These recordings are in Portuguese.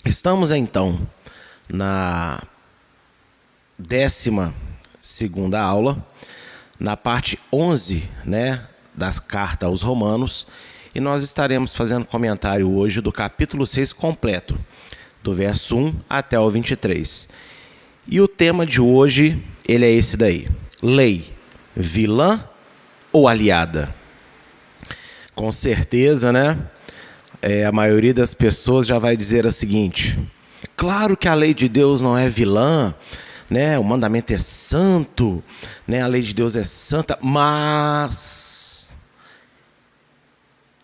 Estamos então na 12ª aula, na parte 11, né, das cartas aos Romanos, e nós estaremos fazendo comentário hoje do capítulo 6 completo, do verso 1 até o 23. E o tema de hoje, ele é esse daí: lei, vilã ou aliada? Com certeza, né? A maioria das pessoas já vai dizer o seguinte: claro que a lei de Deus não é vilã, né? O mandamento é santo, né? A lei de Deus é santa, mas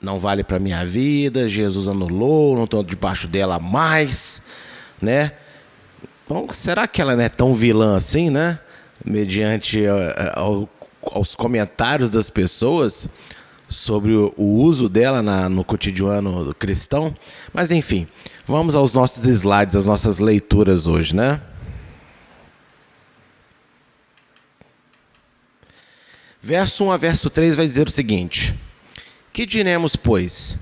não vale para minha vida, Jesus anulou, não estou debaixo dela mais, né? Então, será que ela não é tão vilã assim, né? Mediante aos comentários das pessoas sobre o uso dela no cotidiano cristão. Mas enfim, vamos aos nossos slides, às nossas leituras hoje, né? Verso 1 a verso 3 vai dizer o seguinte: que diremos, pois?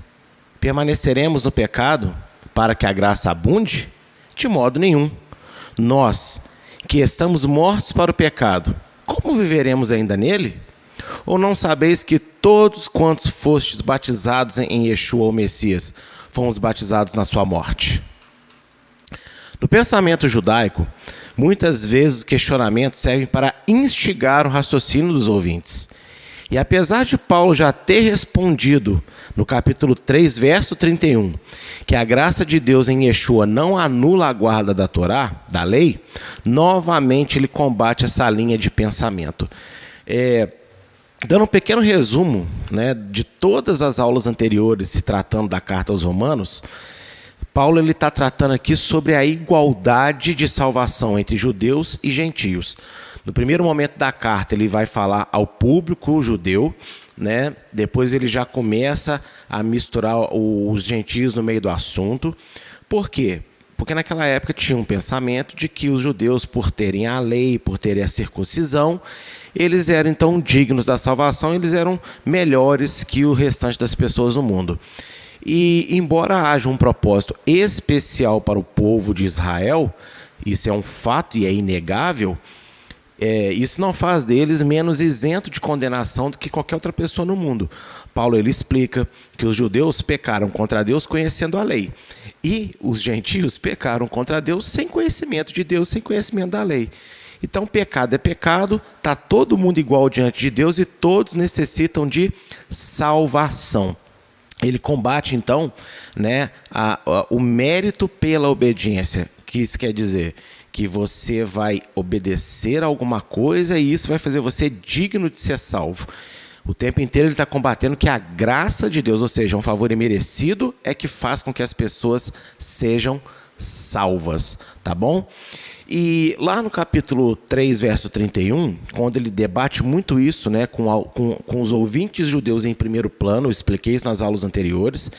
Permaneceremos no pecado para que a graça abunde? De modo nenhum. Nós, que estamos mortos para o pecado, como viveremos ainda nele? Ou não sabeis que todos quantos fostes batizados em Yeshua, o Messias, fomos batizados na sua morte? No pensamento judaico, muitas vezes os questionamentos servem para instigar o raciocínio dos ouvintes. E apesar de Paulo já ter respondido no capítulo 3, verso 31, que a graça de Deus em Yeshua não anula a guarda da Torá, da lei, novamente ele combate essa linha de pensamento. Dando um pequeno resumo, né, de todas as aulas anteriores se tratando da carta aos Romanos, Paulo está tratando aqui sobre a igualdade de salvação entre judeus e gentios. No primeiro momento da carta, ele vai falar ao público judeu, né? Depois ele já começa a misturar os gentios no meio do assunto. Por quê? Porque naquela época tinha um pensamento de que os judeus, por terem a lei, por terem a circuncisão, eles eram então dignos da salvação, eles eram melhores que o restante das pessoas no mundo. E embora haja um propósito especial para o povo de Israel, isso é um fato e é inegável, isso não faz deles menos isento de condenação do que qualquer outra pessoa no mundo. Paulo ele explica que os judeus pecaram contra Deus conhecendo a lei, e os gentios pecaram contra Deus sem conhecimento de Deus, sem conhecimento da lei. Então, pecado é pecado, está todo mundo igual diante de Deus e todos necessitam de salvação. Ele combate, então, né, o mérito pela obediência, que isso quer dizer que você vai obedecer a alguma coisa e isso vai fazer você digno de ser salvo. O tempo inteiro ele está combatendo que a graça de Deus, ou seja, um favor imerecido, é que faz com que as pessoas sejam salvas, tá bom? E lá no capítulo 3, verso 31, quando ele debate muito isso, né, com os ouvintes judeus em primeiro plano, eu expliquei isso nas aulas anteriores,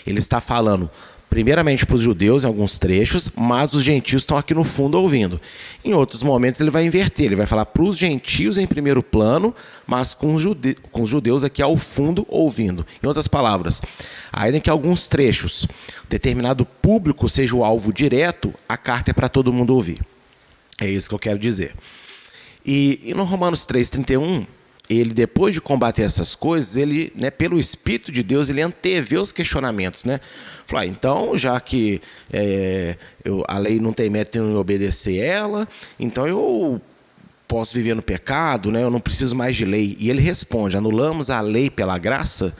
ele está falando primeiramente para os judeus em alguns trechos, mas os gentios estão aqui no fundo ouvindo. Em outros momentos ele vai inverter, ele vai falar para os gentios em primeiro plano, mas com os judeus aqui ao fundo ouvindo. Em outras palavras, ainda que alguns trechos, determinado público seja o alvo direto, a carta é para todo mundo ouvir. É isso que eu quero dizer. E no Romanos 3,31, ele, depois de combater essas coisas, ele, né, pelo Espírito de Deus, ele antevê os questionamentos, né? Falou, então, já que a lei não tem mérito em obedecer ela, então eu posso viver no pecado, né? Eu não preciso mais de lei. E ele responde: anulamos a lei pela graça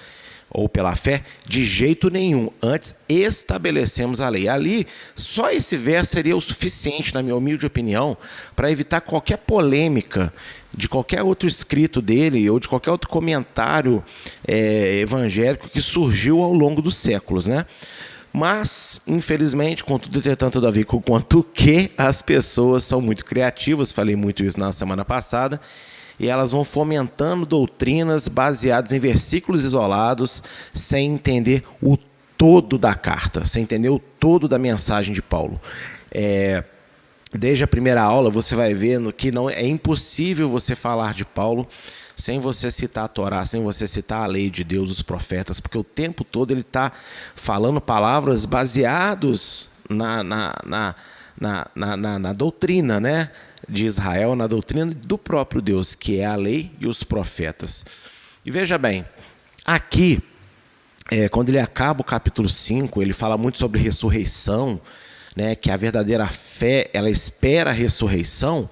ou pela fé? De jeito nenhum. Antes estabelecemos a lei. Ali, só esse verso seria o suficiente, na minha humilde opinião, para evitar qualquer polêmica de qualquer outro escrito dele ou de qualquer outro comentário evangélico que surgiu ao longo dos séculos, né? Mas, infelizmente, contudo, tem tanto a ver com quanto que as pessoas são muito criativas, falei muito isso na semana passada, e elas vão fomentando doutrinas baseadas em versículos isolados, sem entender o todo da carta, sem entender o todo da mensagem de Paulo. Desde a primeira aula você vai vendo que não é impossível você falar de Paulo sem você citar a Torá, sem você citar a lei de Deus, os profetas, porque o tempo todo ele está falando palavras baseadas na doutrina, né, de Israel, na doutrina do próprio Deus, que é a lei e os profetas. E veja bem, aqui, quando ele acaba o capítulo 5, ele fala muito sobre ressurreição, né, que a verdadeira fé, ela espera a ressurreição.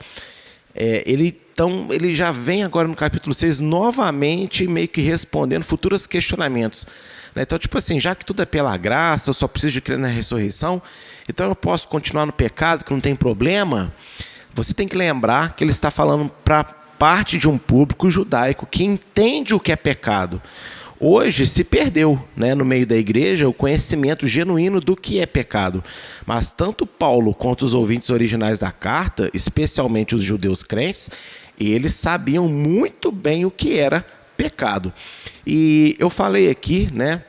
Então, ele já vem agora no capítulo 6 novamente meio que respondendo futuros questionamentos. Então, tipo assim, já que tudo é pela graça, eu só preciso de crer na ressurreição, então eu posso continuar no pecado, que não tem problema. Você tem que lembrar que ele está falando para parte de um público judaico que entende o que é pecado. Hoje se perdeu, né, no meio da igreja, o conhecimento genuíno do que é pecado. Mas tanto Paulo quanto os ouvintes originais da carta, especialmente os judeus crentes, eles sabiam muito bem o que era pecado. E eu falei aqui, né,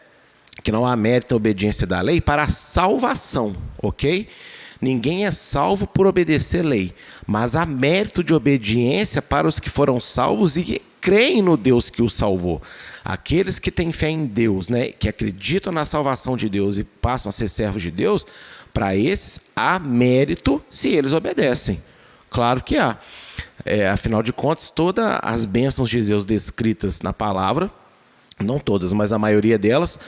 que não há mérito à obediência da lei para a salvação, ok? Ninguém é salvo por obedecer lei, mas há mérito de obediência para os que foram salvos e creem no Deus que os salvou. Aqueles que têm fé em Deus, né, que acreditam na salvação de Deus e passam a ser servos de Deus, para esses há mérito se eles obedecem. Claro que há. Afinal de contas, todas as bênçãos de Deus descritas na palavra, não todas, mas a maioria delas,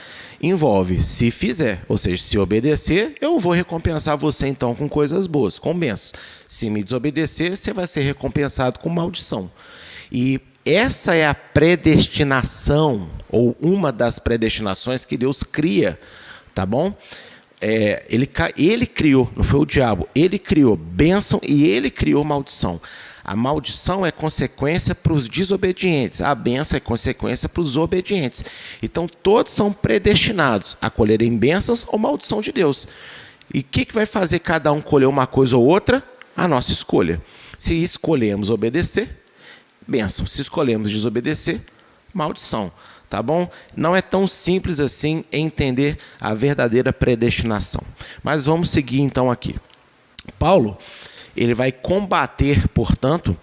envolve se fizer, ou seja, se obedecer, eu vou recompensar você então com coisas boas, com bênçãos. Se me desobedecer, você vai ser recompensado com maldição. E essa é a predestinação, ou uma das predestinações que Deus cria, tá bom? Ele criou, não foi o diabo, ele criou bênção e ele criou maldição. A maldição é consequência para os desobedientes, a bênção é consequência para os obedientes. Então todos são predestinados a colherem bênçãos ou maldição de Deus. E o que vai fazer cada um colher uma coisa ou outra? A nossa escolha. Se escolhemos obedecer, bênção. Se escolhemos desobedecer, maldição. Tá bom? Não é tão simples assim entender a verdadeira predestinação. Mas vamos seguir então aqui. Paulo, ele vai combater, portanto,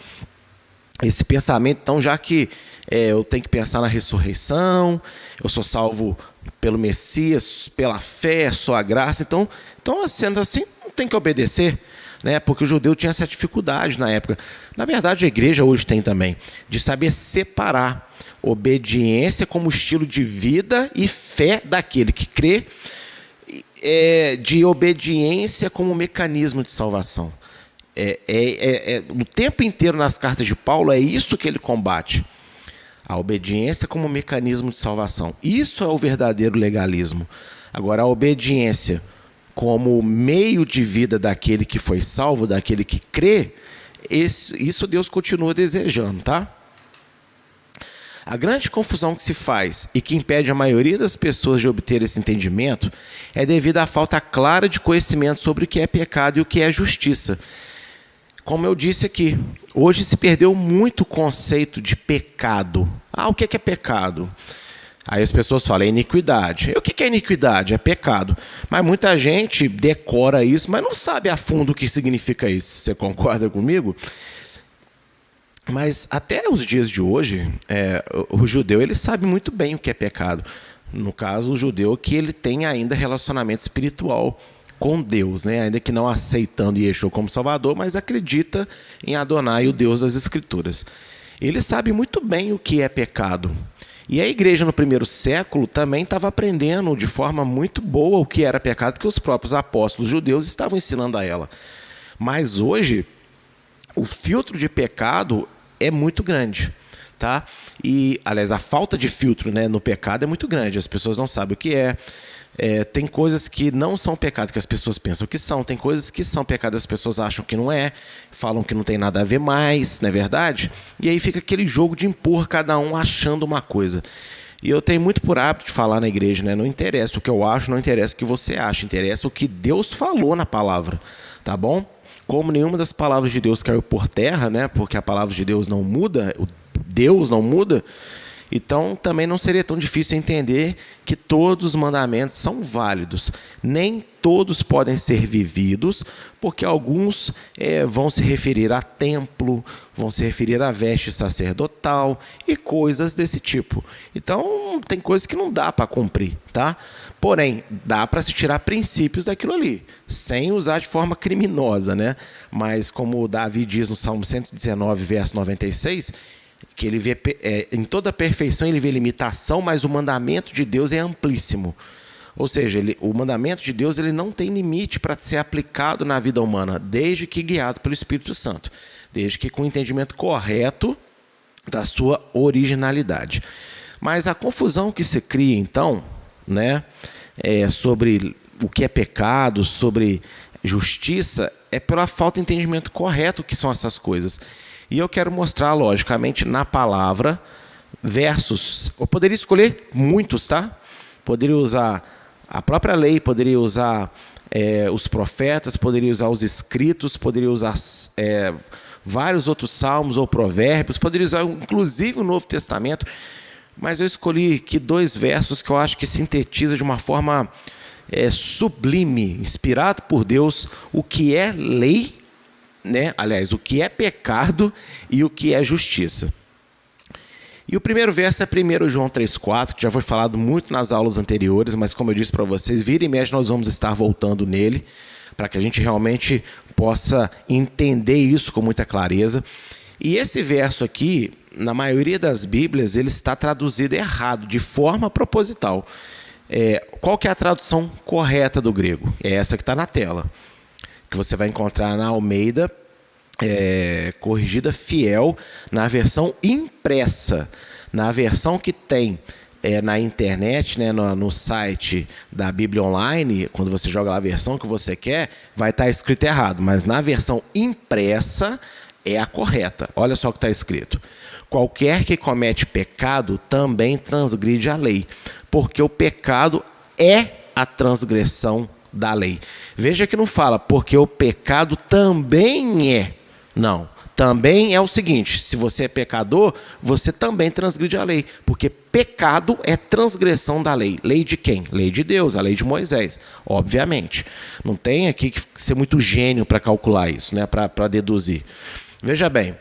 esse pensamento. Então, já que eu tenho que pensar na ressurreição, eu sou salvo pelo Messias, pela fé, sou a graça. Então, sendo assim, não tem que obedecer, né? Porque o judeu tinha essa dificuldade na época. Na verdade, a igreja hoje tem também, de saber separar obediência como estilo de vida e fé daquele que crê, de obediência como mecanismo de salvação. O tempo inteiro nas cartas de Paulo é isso que ele combate. A obediência como mecanismo de salvação. Isso é o verdadeiro legalismo. Agora, a obediência como meio de vida daquele que foi salvo, daquele que crê, isso Deus continua desejando, tá? A grande confusão que se faz e que impede a maioria das pessoas de obter esse entendimento é devido à falta clara de conhecimento sobre o que é pecado e o que é justiça. Como eu disse aqui, hoje se perdeu muito o conceito de pecado. O que é pecado? Aí as pessoas falam, é iniquidade. E o que é iniquidade? É pecado. Mas muita gente decora isso, mas não sabe a fundo o que significa isso. Você concorda comigo? Mas até os dias de hoje, o judeu ele sabe muito bem o que é pecado. No caso, o judeu que ele tem ainda relacionamento espiritual com Deus, né? Ainda que não aceitando Yeshua como Salvador, mas acredita em Adonai, o Deus das Escrituras. Ele sabe muito bem o que é pecado. E a igreja no primeiro século também estava aprendendo de forma muito boa o que era pecado, porque os próprios apóstolos judeus estavam ensinando a ela. Mas hoje, o filtro de pecado é muito grande, tá? E, aliás, a falta de filtro, né, no pecado é muito grande. As pessoas não sabem o que é. Tem coisas que não são pecado que as pessoas pensam que são. Tem coisas que são pecado as pessoas acham que não é. Falam que não tem nada a ver mais, não é verdade? E aí fica aquele jogo de impor cada um achando uma coisa. E eu tenho muito por hábito de falar na igreja, né? Não interessa o que eu acho, não interessa o que você acha. Interessa o que Deus falou na palavra, tá bom? Como nenhuma das palavras de Deus caiu por terra, né? Porque a palavra de Deus não muda, Deus não muda. Então, também não seria tão difícil entender que todos os mandamentos são válidos. Nem todos podem ser vividos, porque alguns vão se referir a templo, vão se referir a veste sacerdotal e coisas desse tipo. Então, tem coisas que não dá para cumprir, tá? Porém, dá para se tirar princípios daquilo ali, sem usar de forma criminosa, né? Mas, como Davi diz no Salmo 119, verso 96, que ele vê em toda a perfeição ele vê limitação, mas o mandamento de Deus é amplíssimo. Ou seja, o mandamento de Deus ele não tem limite para ser aplicado na vida humana, desde que guiado pelo Espírito Santo, desde que com o entendimento correto da sua originalidade. Mas a confusão que se cria, então, né, sobre o que é pecado, sobre justiça, é pela falta de entendimento correto que são essas coisas. E eu quero mostrar, logicamente, na palavra, versos. Eu poderia escolher muitos, tá? Poderia usar a própria lei, poderia usar os profetas, poderia usar os escritos, poderia usar vários outros salmos ou provérbios, poderia usar inclusive o Novo Testamento, mas eu escolhi aqui 2 versos que eu acho que sintetiza de uma forma sublime, inspirado por Deus, o que é lei, né? Aliás, o que é pecado e o que é justiça. E o primeiro verso é 1 João 3,4, que já foi falado muito nas aulas anteriores, mas como eu disse para vocês, vira e mexe nós vamos estar voltando nele, para que a gente realmente possa entender isso com muita clareza. E esse verso aqui, na maioria das Bíblias, ele está traduzido errado, de forma proposital. Qual que é a tradução correta do grego? É essa que está na tela, que você vai encontrar na Almeida, corrigida fiel, na versão impressa, na versão que tem na internet, né, no site da Bíblia Online. Quando você joga lá a versão que você quer, vai estar escrito errado, mas na versão impressa é a correta. Olha só o que está escrito: qualquer que comete pecado também transgride a lei, porque o pecado é a transgressão da lei. Veja que não fala porque o pecado também é. Não, também é o seguinte: se você é pecador, você também transgride a lei, porque pecado é transgressão da lei. Lei de quem? Lei de Deus, a lei de Moisés, obviamente. Não tem aqui que ser muito gênio para calcular isso, né? Para deduzir. Veja bem,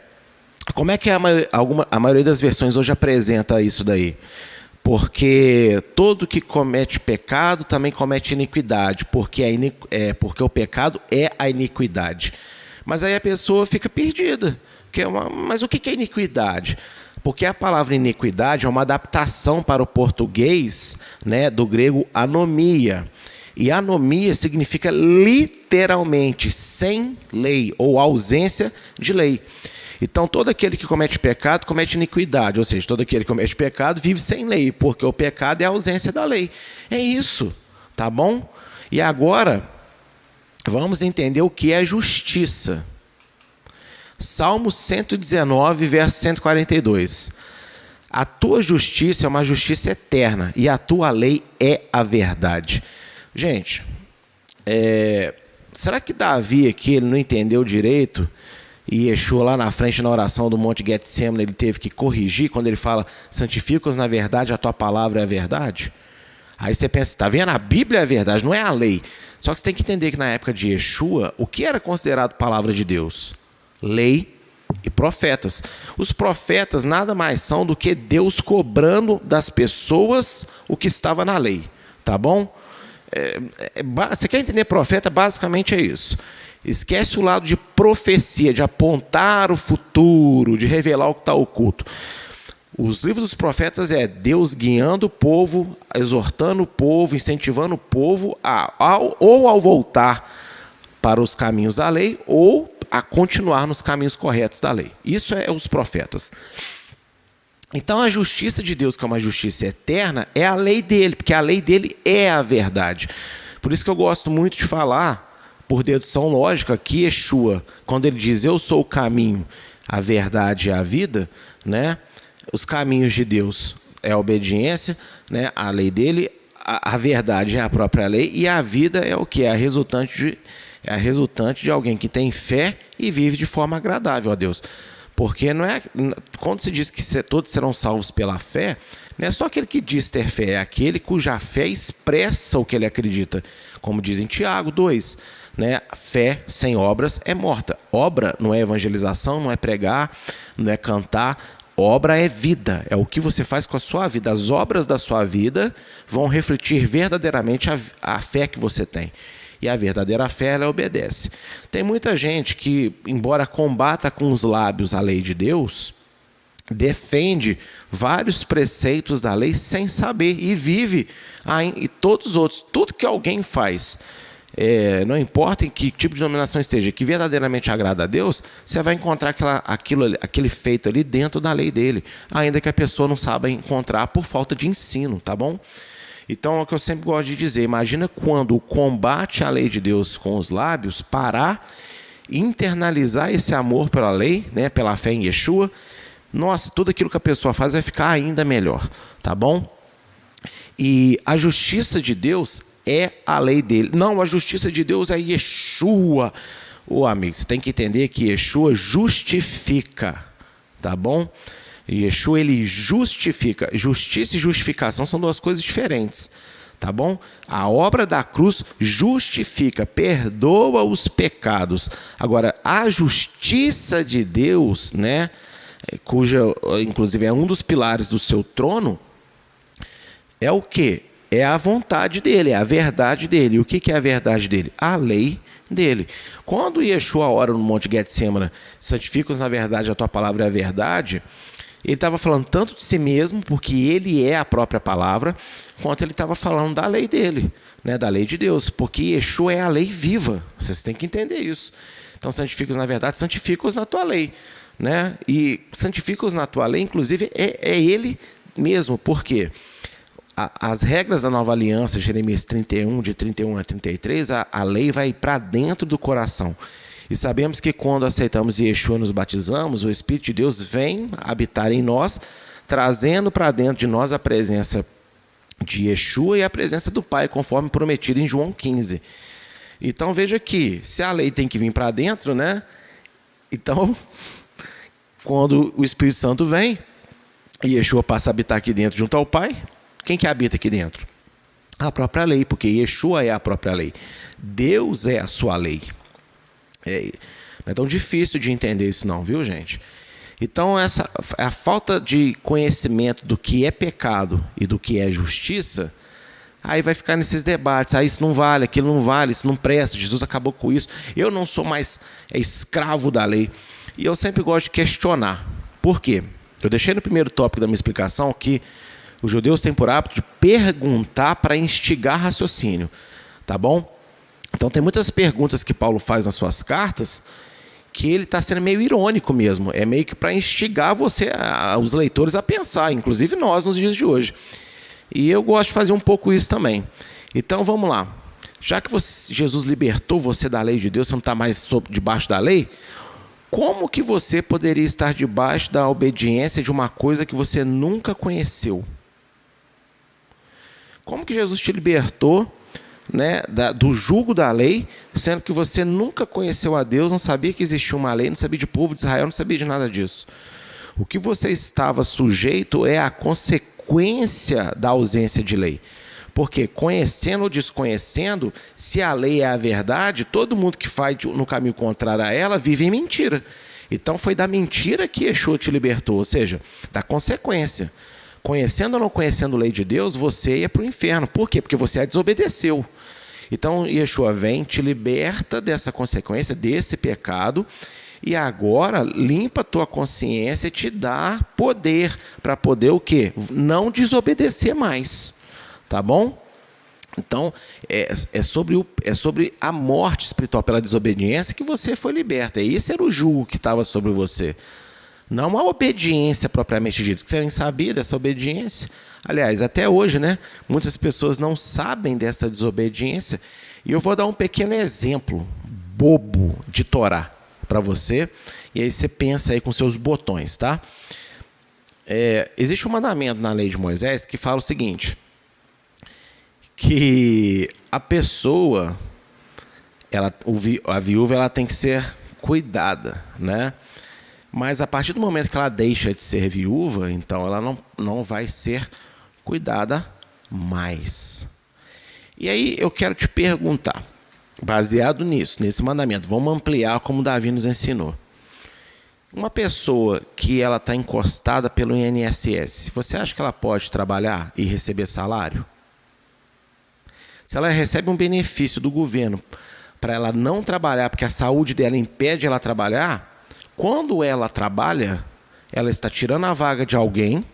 como é que a maioria das versões hoje apresenta isso daí? Porque todo que comete pecado também comete iniquidade, porque o pecado é a iniquidade. Mas aí a pessoa fica perdida. Mas o que é iniquidade? Porque a palavra iniquidade é uma adaptação para o português, né, do grego anomia. E anomia significa literalmente sem lei ou ausência de lei. Então, todo aquele que comete pecado, comete iniquidade. Ou seja, todo aquele que comete pecado vive sem lei, porque o pecado é a ausência da lei. É isso, tá bom? E agora, vamos entender o que é justiça. Salmo 119, verso 142. A tua justiça é uma justiça eterna, e a tua lei é a verdade. Gente, será que Davi aqui ele não entendeu direito? E Yeshua lá na frente, na oração do Monte Getsemane, ele teve que corrigir quando ele fala: santifica-os na verdade, a tua palavra é a verdade. Aí você pensa, está vendo? A Bíblia é a verdade, não é a lei. Só que você tem que entender que na época de Yeshua, o que era considerado palavra de Deus? Lei e profetas. Os profetas nada mais são do que Deus cobrando das pessoas o que estava na lei. Tá bom? Você quer entender profeta? Basicamente é isso. Esquece o lado de profecia, de apontar o futuro, de revelar o que está oculto. Os livros dos profetas é Deus guiando o povo, exortando o povo, incentivando o povo ao voltar para os caminhos da lei ou a continuar nos caminhos corretos da lei. Isso é os profetas. Então a justiça de Deus, que é uma justiça eterna, é a lei dele, porque a lei dele é a verdade. Por isso que eu gosto muito de falar, por dedução lógica, que Yeshua, quando ele diz eu sou o caminho, a verdade e a vida, né? Os caminhos de Deus é a obediência, né? A lei dele, a verdade é a própria lei, e a vida é o que? É a resultante de alguém que tem fé e vive de forma agradável a Deus. Porque não é, quando se diz que todos serão salvos pela fé, não é só aquele que diz ter fé, é aquele cuja fé expressa o que ele acredita. Como diz em Tiago 2, né? Fé sem obras é morta. Obra não é evangelização, não é pregar, não é cantar. Obra é vida, é o que você faz com a sua vida. As obras da sua vida vão refletir verdadeiramente a fé que você tem. E a verdadeira fé, ela obedece. Tem muita gente que, embora combata com os lábios a lei de Deus, defende vários preceitos da lei sem saber e vive e todos os outros. Tudo que alguém faz, não importa em que tipo de denominação esteja, que verdadeiramente agrada a Deus, você vai encontrar aquele feito ali dentro da lei dele, ainda que a pessoa não saiba encontrar por falta de ensino, tá bom? Então é o que eu sempre gosto de dizer, imagina quando o combate à lei de Deus com os lábios parar, internalizar esse amor pela lei, né, pela fé em Yeshua. Nossa, tudo aquilo que a pessoa faz vai ficar ainda melhor, tá bom? E a justiça de Deus é a lei dele. Não, a justiça de Deus é Yeshua. Amigo, você tem que entender que Yeshua justifica, tá bom? Yeshua, ele justifica. Justiça e justificação são duas coisas diferentes, tá bom? A obra da cruz justifica, perdoa os pecados. Agora, a justiça de Deus, né, cuja, inclusive, é um dos pilares do seu trono, é o quê? É a vontade dele, é a verdade dele. E o que é a verdade dele? A lei dele. Quando Yeshua ora no Monte Getsemane, santifica-os na verdade, a tua palavra é a verdade, ele estava falando tanto de si mesmo, porque ele é a própria palavra, quanto ele estava falando da lei dele, né, da lei de Deus, porque Yeshua é a lei viva. Vocês têm que entender isso. Então, santifica-os na verdade, santifica-os na tua lei, né? E santifica-os na tua lei, inclusive, é ele mesmo. Por quê? As regras da nova aliança, Jeremias 31, de 31 a 33, a lei vai para dentro do coração. E sabemos que quando aceitamos Yeshua e nos batizamos, o Espírito de Deus vem habitar em nós, trazendo para dentro de nós a presença de Yeshua e a presença do Pai, conforme prometido em João 15. Então veja que, se a lei tem que vir para dentro, né? Então, quando o Espírito Santo vem, e Yeshua passa a habitar aqui dentro junto ao Pai, quem que habita aqui dentro? A própria lei, porque Yeshua é a própria lei. Deus é a sua lei. Não é tão difícil de entender isso não, viu, gente? Então, a falta de conhecimento do que é pecado e do que é justiça, aí vai ficar nesses debates. Isso não vale, aquilo não vale, isso não presta, Jesus acabou com isso. Eu não sou mais escravo da lei. E eu sempre gosto de questionar. Por quê? Eu deixei no primeiro tópico da minha explicação que os judeus têm por hábito de perguntar para instigar raciocínio, tá bom? Então tem muitas perguntas que Paulo faz nas suas cartas que ele está sendo meio irônico mesmo, é meio que para instigar os leitores a pensar, inclusive nós nos dias de hoje. E eu gosto de fazer um pouco isso também. Então vamos lá, já que Jesus libertou você da lei de Deus, você não está mais debaixo da lei, como que você poderia estar debaixo da obediência de uma coisa que você nunca conheceu? Como que Jesus te libertou, né, do jugo da lei, sendo que você nunca conheceu a Deus, não sabia que existia uma lei, não sabia de povo de Israel, não sabia de nada disso? O que você estava sujeito é a consequência da ausência de lei. Porque, conhecendo ou desconhecendo, se a lei é a verdade, todo mundo que faz no caminho contrário a ela vive em mentira. Então foi da mentira que Yeshua te libertou, ou seja, da consequência. Conhecendo ou não conhecendo a lei de Deus, você ia para o inferno. Por quê? Porque você a desobedeceu. Então, Yeshua vem, te liberta dessa consequência, desse pecado, e agora limpa a tua consciência e te dá poder para poder o quê? Não desobedecer mais. Tá bom? Então, é sobre a morte espiritual pela desobediência que você foi liberta. E esse era o jugo que estava sobre você. Não a obediência propriamente dita, que você nem sabia dessa obediência. Aliás, até hoje, né, muitas pessoas não sabem dessa desobediência. E eu vou dar um pequeno exemplo bobo de Torá para você. E aí você pensa aí com seus botões, tá? Existe um mandamento na lei de Moisés que fala o seguinte, que a pessoa, a viúva, ela tem que ser cuidada, né? Mas a partir do momento que ela deixa de ser viúva, então ela não vai ser cuidada mais. E aí eu quero te perguntar, baseado nisso, nesse mandamento, vamos ampliar como Davi nos ensinou. Uma pessoa que ela está encostada pelo INSS, você acha que ela pode trabalhar e receber salário? Se ela recebe um benefício do governo para ela não trabalhar, porque a saúde dela impede ela trabalhar, quando ela trabalha, ela está tirando a vaga de alguém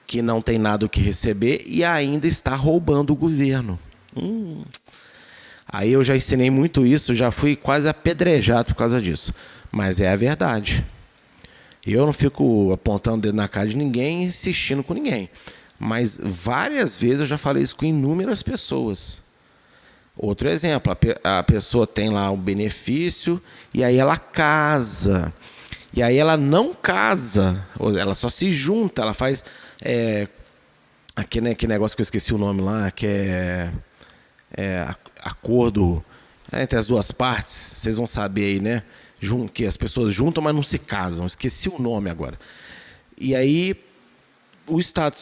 que não tem nada o que receber e ainda está roubando o governo. Aí eu já ensinei muito isso, já fui quase apedrejado por causa disso. Mas é a verdade. Eu não fico apontando o dedo na cara de ninguém, insistindo com ninguém. Mas várias vezes eu já falei isso com inúmeras pessoas. Outro exemplo, a pessoa tem lá um benefício e aí ela casa. E aí ela não casa, ela só se junta, ela faz aquele negócio que eu esqueci o nome lá, que é acordo entre as duas partes, vocês vão saber aí, né? Que as pessoas juntam, mas não se casam. Esqueci o nome agora. E aí o estado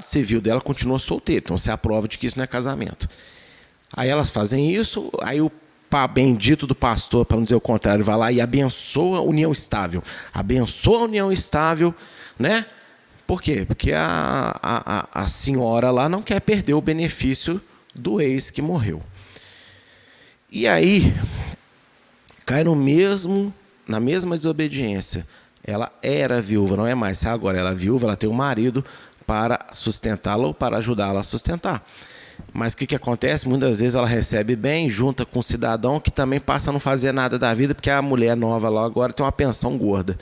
civil dela continua solteiro, então você é a prova de que isso não é casamento. Aí elas fazem isso, aí o bendito do pastor, para não dizer o contrário, vai lá e abençoa a união estável. Abençoa a união estável, né? Por quê? Porque a senhora lá não quer perder o benefício do ex que morreu. E aí cai na mesma desobediência. Ela era viúva, não é mais. Se agora ela é viúva, ela tem um marido para sustentá-la ou para ajudá-la a sustentar. Mas o que acontece? Muitas vezes ela recebe bem, junta com um cidadão que também passa a não fazer nada da vida, porque a mulher nova lá agora tem uma pensão gorda.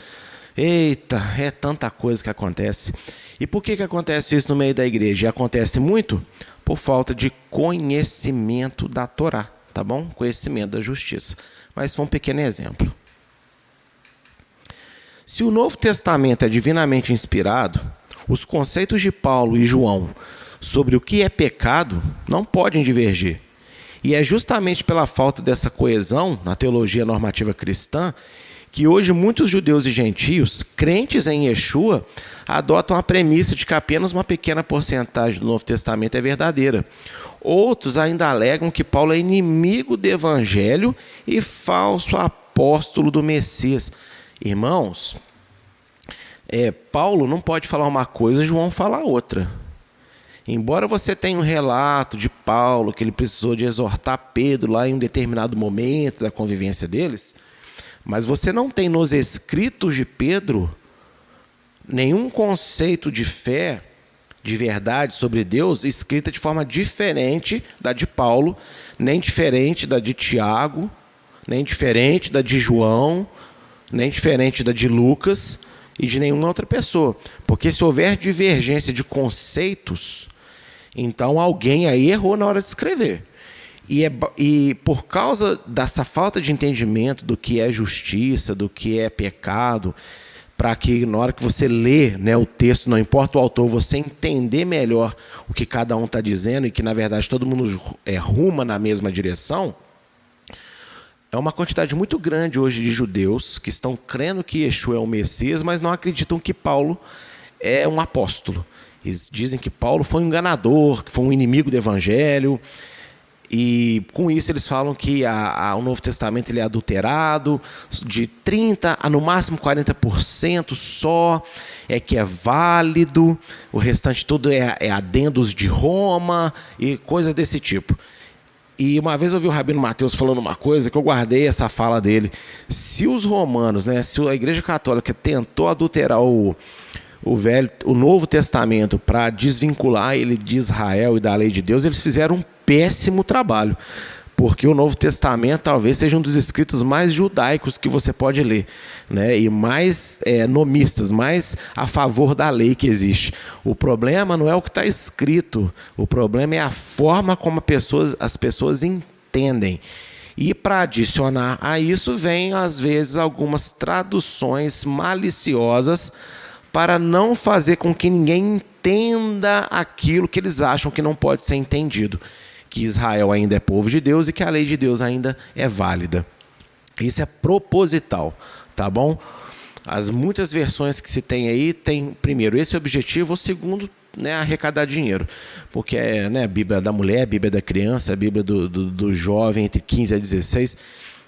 Eita, é tanta coisa que acontece. E por que acontece isso no meio da igreja? E acontece muito por falta de conhecimento da Torá, tá bom? Conhecimento da justiça. Mas foi um pequeno exemplo. Se o Novo Testamento é divinamente inspirado, os conceitos de Paulo e João sobre o que é pecado não podem divergir. E é justamente pela falta dessa coesão na teologia normativa cristã que hoje muitos judeus e gentios, crentes em Yeshua, adotam a premissa de que apenas uma pequena porcentagem do Novo Testamento é verdadeira. Outros ainda alegam que Paulo é inimigo do Evangelho e falso apóstolo do Messias. Irmãos, Paulo não pode falar uma coisa e João falar outra. Embora você tenha um relato de Paulo que ele precisou de exortar Pedro lá em um determinado momento da convivência deles, mas você não tem nos escritos de Pedro nenhum conceito de fé, de verdade sobre Deus escrita de forma diferente da de Paulo, nem diferente da de Tiago, nem diferente da de João, nem diferente da de Lucas e de nenhuma outra pessoa. Porque se houver divergência de conceitos, então alguém aí errou na hora de escrever. E por causa dessa falta de entendimento do que é justiça, do que é pecado, para que na hora que você lê, né, o texto, não importa o autor, você entender melhor o que cada um está dizendo e que, na verdade, todo mundo ruma na mesma direção, é uma quantidade muito grande hoje de judeus que estão crendo que Yeshua é o Messias, mas não acreditam que Paulo é um apóstolo. Eles dizem que Paulo foi um enganador, que foi um inimigo do Evangelho, e com isso eles falam que o Novo Testamento ele é adulterado, de 30% a no máximo 40% só é que é válido, o restante tudo é adendos de Roma e coisa desse tipo. E uma vez eu ouvi o Rabino Mateus falando uma coisa que eu guardei essa fala dele. Se os romanos, né, se a Igreja Católica tentou adulterar o Novo Testamento para desvincular ele de Israel e da lei de Deus, eles fizeram um péssimo trabalho, porque o Novo Testamento talvez seja um dos escritos mais judaicos que você pode ler, né? E mais nomistas, mais a favor da lei que existe. O problema não é o que está escrito, o problema é a forma como as pessoas entendem. E para adicionar a isso, vem às vezes algumas traduções maliciosas para não fazer com que ninguém entenda aquilo que eles acham que não pode ser entendido, que Israel ainda é povo de Deus e que a lei de Deus ainda é válida. Isso é proposital, tá bom? As muitas versões que se tem aí tem, primeiro, esse objetivo, ou segundo, né, arrecadar dinheiro. Porque é, né, a Bíblia da mulher, a Bíblia da criança, a Bíblia do jovem entre 15 a 16.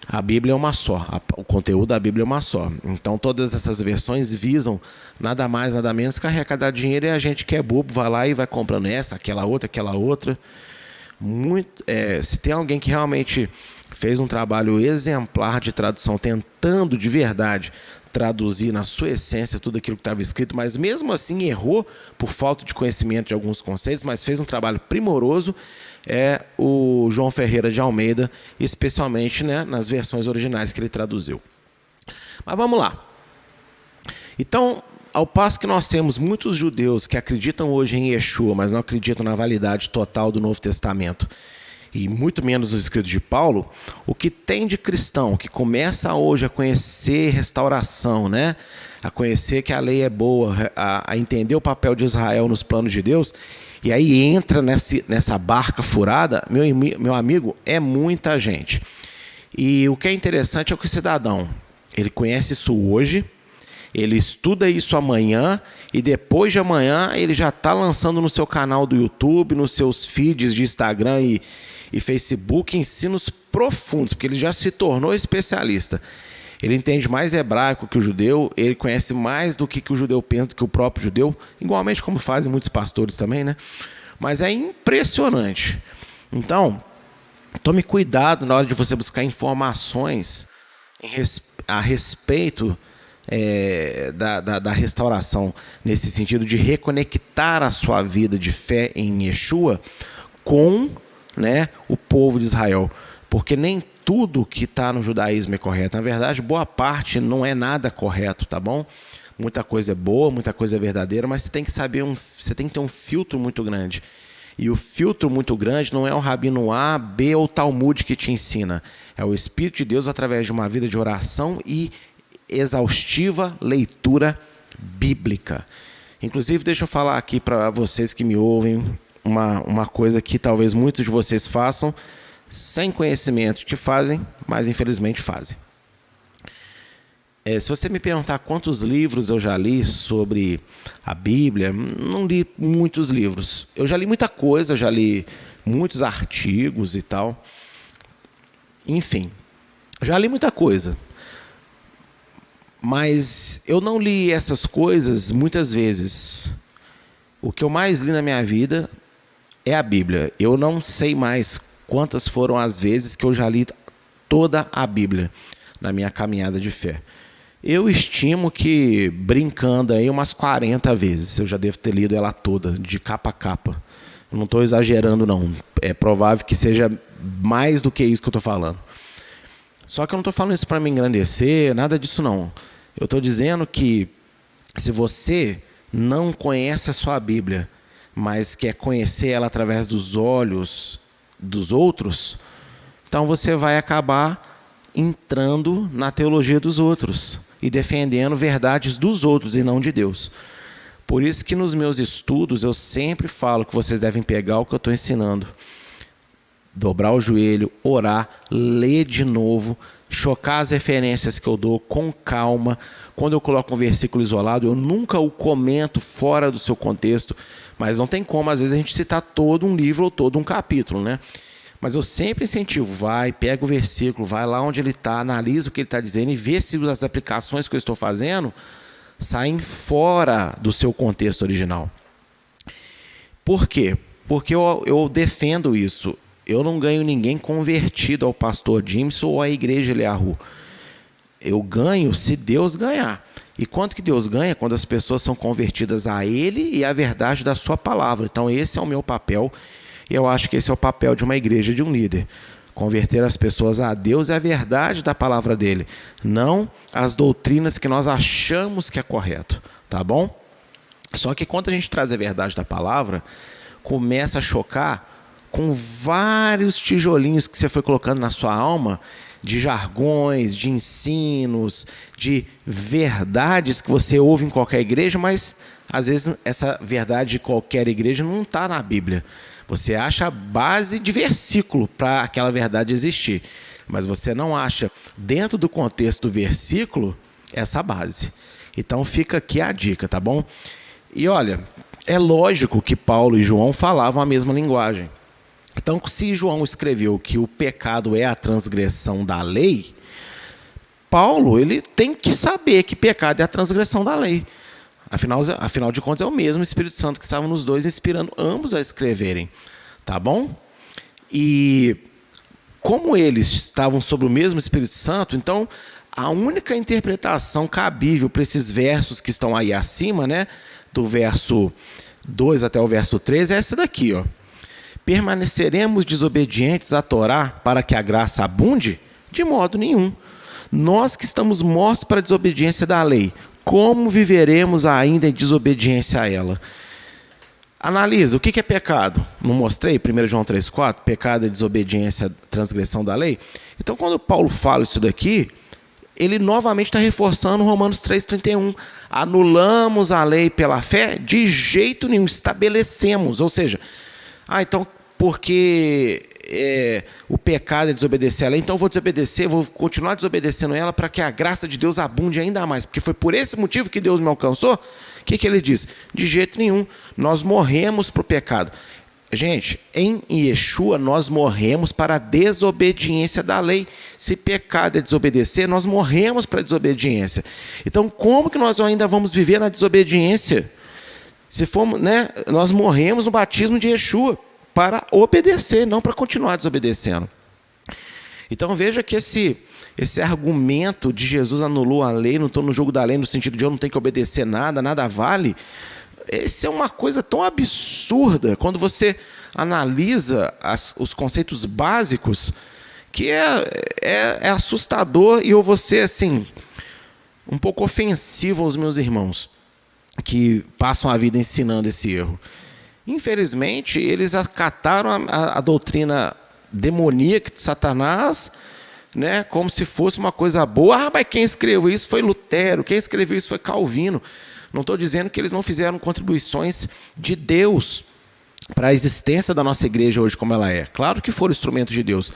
A Bíblia é uma só, o conteúdo da Bíblia é uma só. Então todas essas versões visam nada mais, nada menos que arrecadar dinheiro, e a gente que é bobo vai lá e vai comprando essa, aquela outra. Se tem alguém que realmente fez um trabalho exemplar de tradução, tentando de verdade traduzir na sua essência tudo aquilo que estava escrito, mas mesmo assim errou por falta de conhecimento de alguns conceitos, mas fez um trabalho primoroso, é o João Ferreira de Almeida, especialmente, né, nas versões originais que ele traduziu. Mas vamos lá. Então, ao passo que nós temos muitos judeus que acreditam hoje em Yeshua, mas não acreditam na validade total do Novo Testamento, e muito menos os escritos de Paulo, o que tem de cristão que começa hoje a conhecer restauração, né? A conhecer que a lei é boa, a entender o papel de Israel nos planos de Deus, e aí entra nessa barca furada, meu amigo, é muita gente. E o que é interessante é que o cidadão, ele conhece isso hoje, ele estuda isso amanhã, e depois de amanhã ele já está lançando no seu canal do YouTube, nos seus feeds de Instagram e Facebook, ensinos profundos, porque ele já se tornou especialista. Ele entende mais hebraico que o judeu, ele conhece mais do que o judeu pensa, do que o próprio judeu, igualmente como fazem muitos pastores também, né? Mas é impressionante. Então, tome cuidado na hora de você buscar informações a respeito da restauração, nesse sentido de reconectar a sua vida de fé em Yeshua com, né, o povo de Israel, porque nem tudo que está no judaísmo é correto. Na verdade, boa parte não é nada correto, tá bom? Muita coisa é boa, muita coisa é verdadeira, mas você tem que saber, você tem que ter um filtro muito grande. E o filtro muito grande não é o rabino A, B ou Talmud que te ensina. É o Espírito de Deus através de uma vida de oração e exaustiva leitura bíblica. Inclusive, deixa eu falar aqui para vocês que me ouvem uma coisa que talvez muitos de vocês façam sem conhecimento, que fazem, mas infelizmente fazem. Se você me perguntar quantos livros eu já li sobre a Bíblia, não li muitos livros. Eu já li muita coisa, já li muitos artigos e tal. Enfim, já li muita coisa. Mas eu não li essas coisas muitas vezes. O que eu mais li na minha vida é a Bíblia. Eu não sei mais quantas foram as vezes que eu já li toda a Bíblia na minha caminhada de fé. Eu estimo que, brincando aí, umas 40 vezes eu já devo ter lido ela toda, de capa a capa. Eu não estou exagerando, não. É provável que seja mais do que isso que eu estou falando. Só que eu não estou falando isso para me engrandecer, nada disso não. Eu estou dizendo que se você não conhece a sua Bíblia, mas quer conhecer ela através dos olhos dos outros, então você vai acabar entrando na teologia dos outros e defendendo verdades dos outros e não de Deus. Por isso que nos meus estudos eu sempre falo que vocês devem pegar o que eu estou ensinando, dobrar o joelho, orar, ler de novo, chocar as referências que eu dou com calma. Quando eu coloco um versículo isolado, eu nunca o comento fora do seu contexto, mas não tem como, às vezes, a gente citar todo um livro ou todo um capítulo, né? Mas eu sempre incentivo, pega o versículo, vai lá onde ele está, analisa o que ele está dizendo e vê se as aplicações que eu estou fazendo saem fora do seu contexto original. Por quê? Porque eu defendo isso. Eu não ganho ninguém convertido ao pastor Jimson ou à igreja Eliahu. Eu ganho se Deus ganhar. E quanto que Deus ganha? Quando as pessoas são convertidas a Ele e à verdade da sua palavra. Então esse é o meu papel. E eu acho que esse é o papel de uma igreja, de um líder. Converter as pessoas a Deus e à verdade da palavra dele. Não as doutrinas que nós achamos que é correto. Tá bom? Só que quando a gente traz a verdade da palavra, começa a chocar com vários tijolinhos que você foi colocando na sua alma, de jargões, de ensinos, de verdades que você ouve em qualquer igreja, mas às vezes essa verdade de qualquer igreja não está na Bíblia. Você acha a base de versículo para aquela verdade existir, mas você não acha dentro do contexto do versículo essa base. Então fica aqui a dica, tá bom? E olha, é lógico que Paulo e João falavam a mesma linguagem. Então, se João escreveu que o pecado é a transgressão da lei, Paulo ele tem que saber que pecado é a transgressão da lei. Afinal de contas, é o mesmo Espírito Santo que estava nos dois, inspirando ambos a escreverem. Tá bom? E como eles estavam sob o mesmo Espírito Santo, então a única interpretação cabível para esses versos que estão aí acima, né, do verso 2 até o verso 3, é essa daqui, ó. Permaneceremos desobedientes à Torá para que a graça abunde? De modo nenhum. Nós que estamos mortos para a desobediência da lei, como viveremos ainda em desobediência a ela? Analisa, o que é pecado? Não mostrei? 1 João 3,4, pecado é desobediência, transgressão da lei. Então, quando Paulo fala isso daqui, ele novamente está reforçando Romanos 3,31. Anulamos a lei pela fé? De jeito nenhum, estabelecemos. Ou seja, então, porque o pecado é desobedecer a lei, então eu vou desobedecer, vou continuar desobedecendo ela para que a graça de Deus abunde ainda mais. Porque foi por esse motivo que Deus me alcançou. O que ele diz? De jeito nenhum. Nós morremos para o pecado. Gente, em Yeshua nós morremos para a desobediência da lei. Se pecado é desobedecer, nós morremos para a desobediência. Então, como que nós ainda vamos viver na desobediência? Se formos, né, nós morremos no batismo de Yeshua para obedecer, não para continuar desobedecendo. Então veja que esse argumento de Jesus anulou a lei, não estou no jogo da lei no sentido de eu não tenho que obedecer nada, nada vale. Essa é uma coisa tão absurda quando você analisa os conceitos básicos, que é assustador, e eu vou ser assim, um pouco ofensivo aos meus irmãos que passam a vida ensinando esse erro. Infelizmente, eles acataram a doutrina demoníaca de Satanás, né, como se fosse uma coisa boa. Mas quem escreveu isso foi Lutero, quem escreveu isso foi Calvino. Não estou dizendo que eles não fizeram contribuições de Deus para a existência da nossa igreja hoje como ela é. Claro que foram instrumentos de Deus,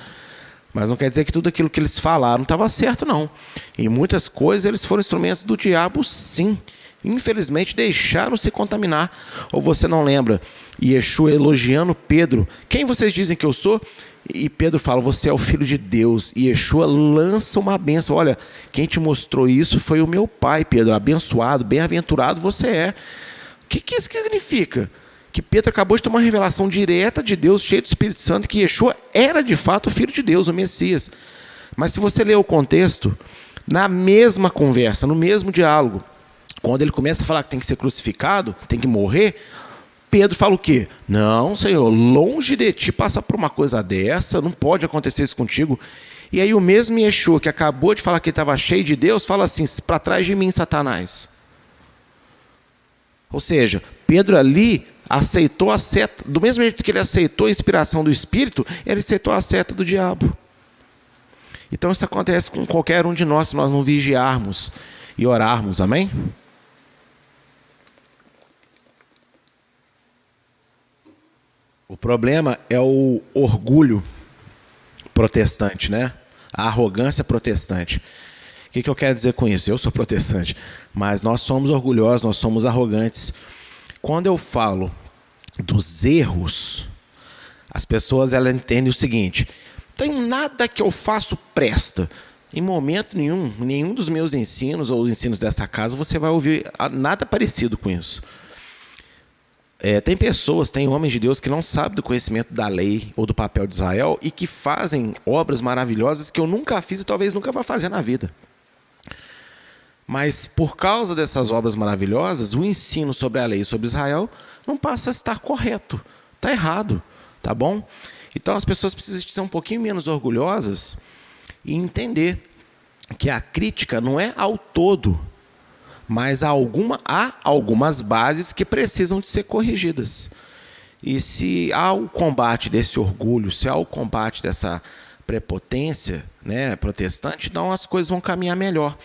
mas não quer dizer que tudo aquilo que eles falaram estava certo, não. Em muitas coisas eles foram instrumentos do diabo, sim. Infelizmente deixaram se contaminar. Ou você não lembra Yeshua elogiando Pedro? Quem vocês dizem que eu sou? E Pedro fala, você é o filho de Deus. E Yeshua lança uma bênção. Olha, quem te mostrou isso foi o meu pai, Pedro. Abençoado, bem-aventurado você é. O que isso significa? Que Pedro acabou de ter uma revelação direta de Deus, cheio do Espírito Santo, que Yeshua era de fato o filho de Deus, o Messias. Mas se você ler o contexto, na mesma conversa, no mesmo diálogo, quando ele começa a falar que tem que ser crucificado, tem que morrer, Pedro fala o quê? Não, Senhor, longe de ti passar por uma coisa dessa, não pode acontecer isso contigo. E aí o mesmo Yeshua, que acabou de falar que ele estava cheio de Deus, fala assim, para trás de mim, Satanás. Ou seja, Pedro ali aceitou a seta, do mesmo jeito que ele aceitou a inspiração do Espírito, ele aceitou a seta do diabo. Então isso acontece com qualquer um de nós, se nós não vigiarmos e orarmos, amém? O problema é o orgulho protestante, né? A arrogância protestante. O que eu quero dizer com isso? Eu sou protestante, mas nós somos orgulhosos, nós somos arrogantes. Quando eu falo dos erros, as pessoas elas entendem o seguinte: tem nada que eu faço presta. Em momento nenhum dos meus ensinos ou os ensinos dessa casa, você vai ouvir nada parecido com isso. Tem pessoas, tem homens de Deus que não sabem do conhecimento da lei ou do papel de Israel e que fazem obras maravilhosas que eu nunca fiz e talvez nunca vá fazer na vida. Mas por causa dessas obras maravilhosas, o ensino sobre a lei e sobre Israel não passa a estar correto, está errado, tá bom? Então as pessoas precisam ser um pouquinho menos orgulhosas e entender que a crítica não é ao todo, mas há algumas bases que precisam de ser corrigidas. E se há o combate desse orgulho, se há o combate dessa prepotência, né, protestante, então as coisas vão caminhar melhor.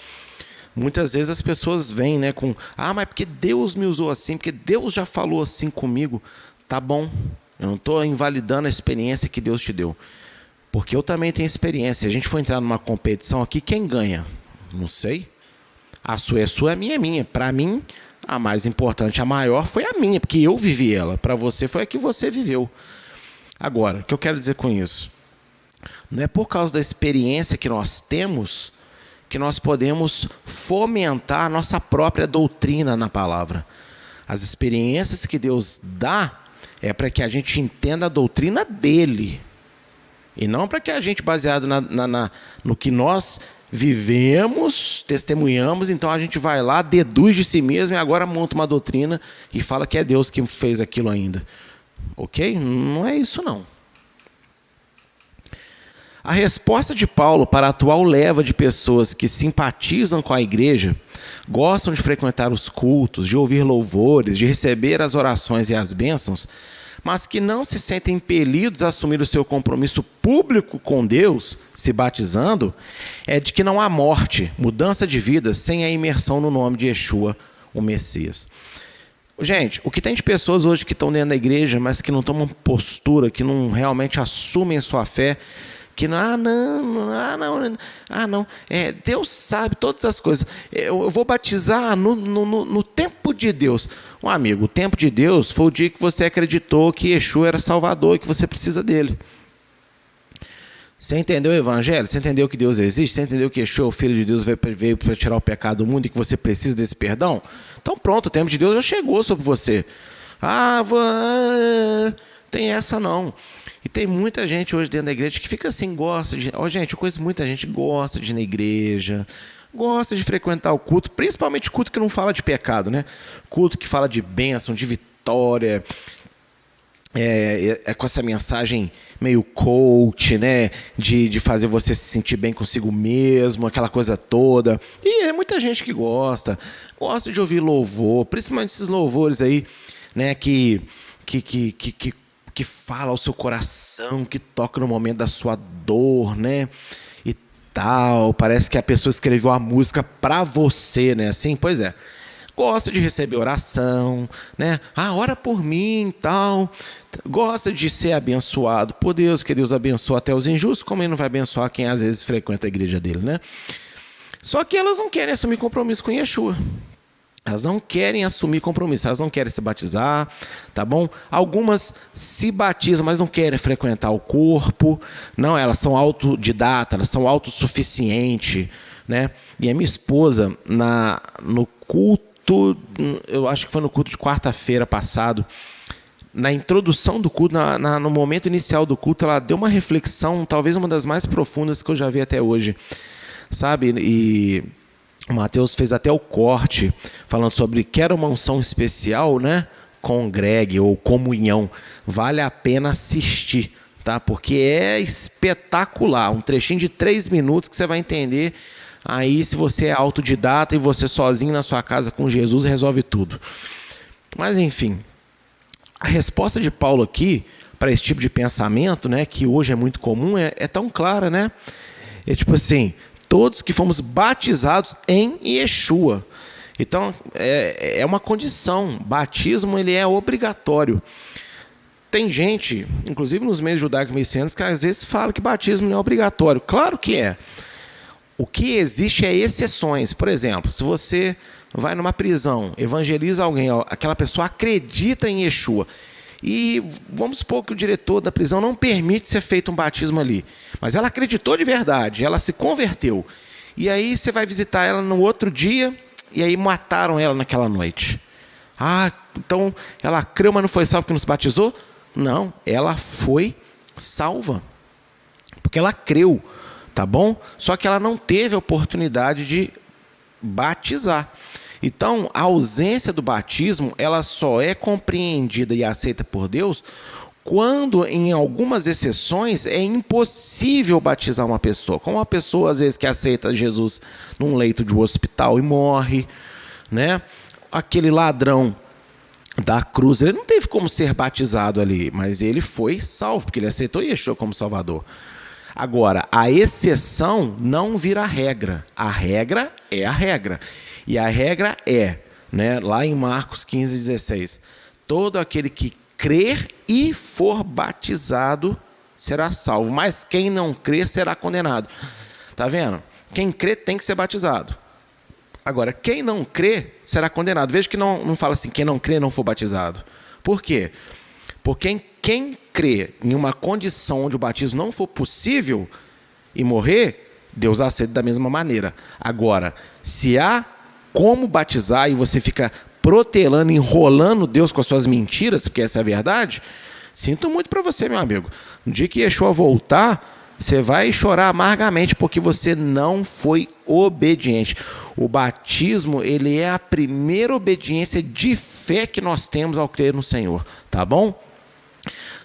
Muitas vezes as pessoas vêm, né, com mas porque Deus me usou assim, porque Deus já falou assim comigo. Tá bom, eu não estou invalidando a experiência que Deus te deu, porque eu também tenho experiência. Se a gente for entrar numa competição aqui, quem ganha? Não sei. A sua é sua, a minha é minha. Para mim, a mais importante, a maior foi a minha, porque eu vivi ela. Para você foi a que você viveu. Agora, o que eu quero dizer com isso? Não é por causa da experiência que nós temos que nós podemos fomentar a nossa própria doutrina na palavra. As experiências que Deus dá é para que a gente entenda a doutrina dele. E não para que a gente, baseado no que nós vivemos, testemunhamos, então a gente vai lá, deduz de si mesmo e agora monta uma doutrina e fala que é Deus que fez aquilo ainda. Ok? Não é isso não. A resposta de Paulo para a atual leva de pessoas que simpatizam com a igreja, gostam de frequentar os cultos, de ouvir louvores, de receber as orações e as bênçãos, mas que não se sentem impelidos a assumir o seu compromisso público com Deus, se batizando, é de que não há morte, mudança de vida, sem a imersão no nome de Yeshua, o Messias. Gente, o que tem de pessoas hoje que estão dentro da igreja, mas que não tomam postura, que não realmente assumem a sua fé, que não, Deus sabe todas as coisas. Eu vou batizar no tempo de Deus. Amigo, o tempo de Deus foi o dia que você acreditou que Yeshua era Salvador e que você precisa dele. Você entendeu o Evangelho? Você entendeu que Deus existe? Você entendeu que Yeshua, o Filho de Deus, veio para tirar o pecado do mundo e que você precisa desse perdão? Então pronto, o tempo de Deus já chegou sobre você. Tem essa não. E tem muita gente hoje dentro da igreja que fica assim, gosta de... gente, eu conheço muita gente que gosta de ir na igreja, gosta de frequentar o culto, principalmente culto que não fala de pecado, né? Culto que fala de bênção, de vitória, com essa mensagem meio coach, né? De fazer você se sentir bem consigo mesmo, aquela coisa toda. E é muita gente que gosta de ouvir louvor, principalmente esses louvores aí, né? Que fala ao seu coração, que toca no momento da sua dor, né? E tal. Parece que a pessoa escreveu a música para você, né? Assim, pois é. Gosta de receber oração, né? Ora por mim e tal. Gosta de ser abençoado por Deus, que Deus abençoa até os injustos, como ele não vai abençoar quem às vezes frequenta a igreja dele, né? Só que elas não querem assumir compromisso com Yeshua. Elas não querem assumir compromisso, elas não querem se batizar, tá bom? Algumas se batizam, mas não querem frequentar o corpo. Não, elas são autodidatas, elas são autossuficientes, né? E a minha esposa, no culto, eu acho que foi no culto de quarta-feira passado, na introdução do culto, no momento inicial do culto, ela deu uma reflexão, talvez uma das mais profundas que eu já vi até hoje, sabe? E o Mateus fez até o corte, falando sobre quer uma unção especial, né? Congregue ou comunhão. Vale a pena assistir, tá? Porque é espetacular. Um trechinho de 3 minutos que você vai entender. Aí, se você é autodidata e você sozinho na sua casa com Jesus, resolve tudo. Mas, enfim, a resposta de Paulo aqui para esse tipo de pensamento, né? Que hoje é muito comum, é tão clara, né? É tipo assim... Todos que fomos batizados em Yeshua. Então, é uma condição. Batismo, ele é obrigatório. Tem gente, inclusive nos meios judaico-messiânicos, que às vezes fala que batismo não é obrigatório. Claro que é. O que existe é exceções. Por exemplo, se você vai numa prisão, evangeliza alguém, aquela pessoa acredita em Yeshua, e vamos supor que o diretor da prisão não permite ser feito um batismo ali. Mas ela acreditou de verdade, ela se converteu. E aí você vai visitar ela no outro dia, e aí mataram ela naquela noite. Então ela creu, mas não foi salva porque não se batizou? Não, ela foi salva. Porque ela creu, tá bom? Só que ela não teve a oportunidade de batizar. Então, a ausência do batismo, ela só é compreendida e aceita por Deus quando, em algumas exceções, é impossível batizar uma pessoa. Como uma pessoa, às vezes, que aceita Jesus num leito de um hospital e morre, né? Aquele ladrão da cruz, ele não teve como ser batizado ali, mas ele foi salvo, porque ele aceitou Yeshua como Salvador. Agora, a exceção não vira regra. A regra é a regra. E a regra é, né, lá em Marcos 15:16, todo aquele que crer e for batizado será salvo, mas quem não crer será condenado. Tá vendo? Quem crê tem que ser batizado. Agora, quem não crê será condenado. Veja que não fala assim, quem não crê não for batizado. Por quê? Porque quem crê em uma condição onde o batismo não for possível e morrer, Deus aceita da mesma maneira. Agora, se há como batizar e você fica protelando, enrolando Deus com as suas mentiras, porque essa é a verdade, sinto muito para você, meu amigo. No dia que Yeshua voltar, você vai chorar amargamente porque você não foi obediente. O batismo, ele é a primeira obediência de fé que nós temos ao crer no Senhor, tá bom?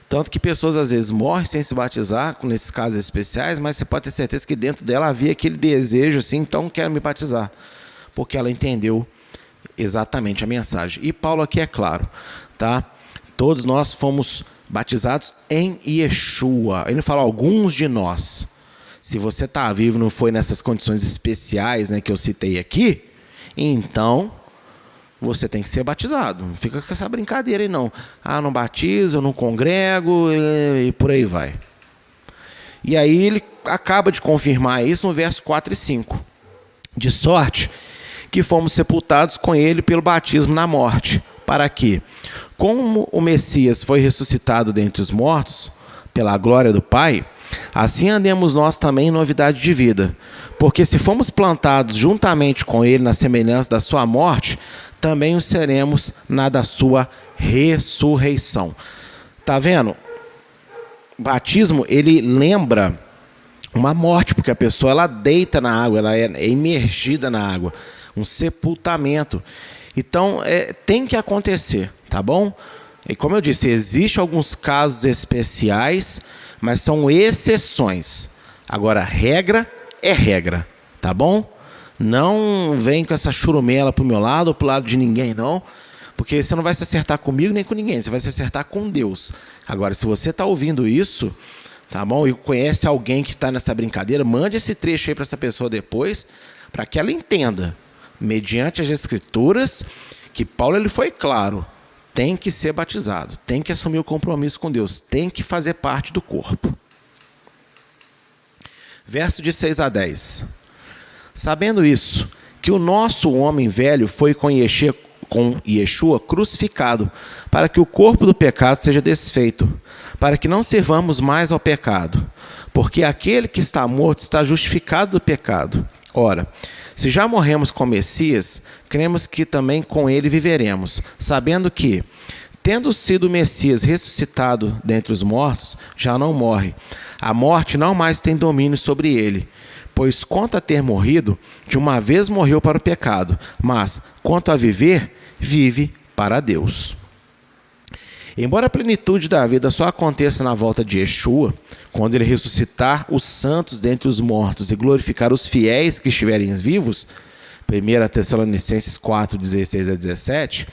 Tanto que pessoas às vezes morrem sem se batizar, nesses casos especiais, mas você pode ter certeza que dentro dela havia aquele desejo assim, então quero me batizar, porque ela entendeu exatamente a mensagem. E Paulo aqui é claro, tá? Todos nós fomos batizados em Yeshua. Ele fala alguns de nós. Se você está vivo, não foi nessas condições especiais, né, que eu citei aqui, então você tem que ser batizado. Não fica com essa brincadeira aí não. Ah, não batizo, eu não congrego e por aí vai. E aí ele acaba de confirmar isso no verso 4 e 5. De sorte que fomos sepultados com ele pelo batismo na morte, para que, como o Messias foi ressuscitado dentre os mortos, pela glória do Pai, assim andemos nós também em novidade de vida. Porque se fomos plantados juntamente com ele na semelhança da sua morte, também o seremos na da sua ressurreição. Tá vendo? O batismo, ele lembra uma morte, porque a pessoa ela deita na água, ela é imergida na água. Um sepultamento. Então, tem que acontecer, tá bom? E como eu disse, existem alguns casos especiais, mas são exceções. Agora, regra é regra, tá bom? Não vem com essa churumela pro meu lado ou pro lado de ninguém, não. Porque você não vai se acertar comigo nem com ninguém, você vai se acertar com Deus. Agora, se você está ouvindo isso, tá bom? E conhece alguém que está nessa brincadeira, mande esse trecho aí para essa pessoa depois, para que ela entenda, mediante as Escrituras, que Paulo ele foi claro, tem que ser batizado, tem que assumir o compromisso com Deus, tem que fazer parte do corpo. Verso de 6 a 10. Sabendo isso, que o nosso homem velho foi com Yeshua crucificado, para que o corpo do pecado seja desfeito, para que não servamos mais ao pecado, porque aquele que está morto está justificado do pecado. Ora, se já morremos com o Messias, cremos que também com ele viveremos, sabendo que, tendo sido o Messias ressuscitado dentre os mortos, já não morre. A morte não mais tem domínio sobre ele, pois quanto a ter morrido, de uma vez morreu para o pecado, mas quanto a viver, vive para Deus. Embora a plenitude da vida só aconteça na volta de Yeshua, quando ele ressuscitar os santos dentre os mortos e glorificar os fiéis que estiverem vivos, 1 Tessalonicenses 4, 16 a 17,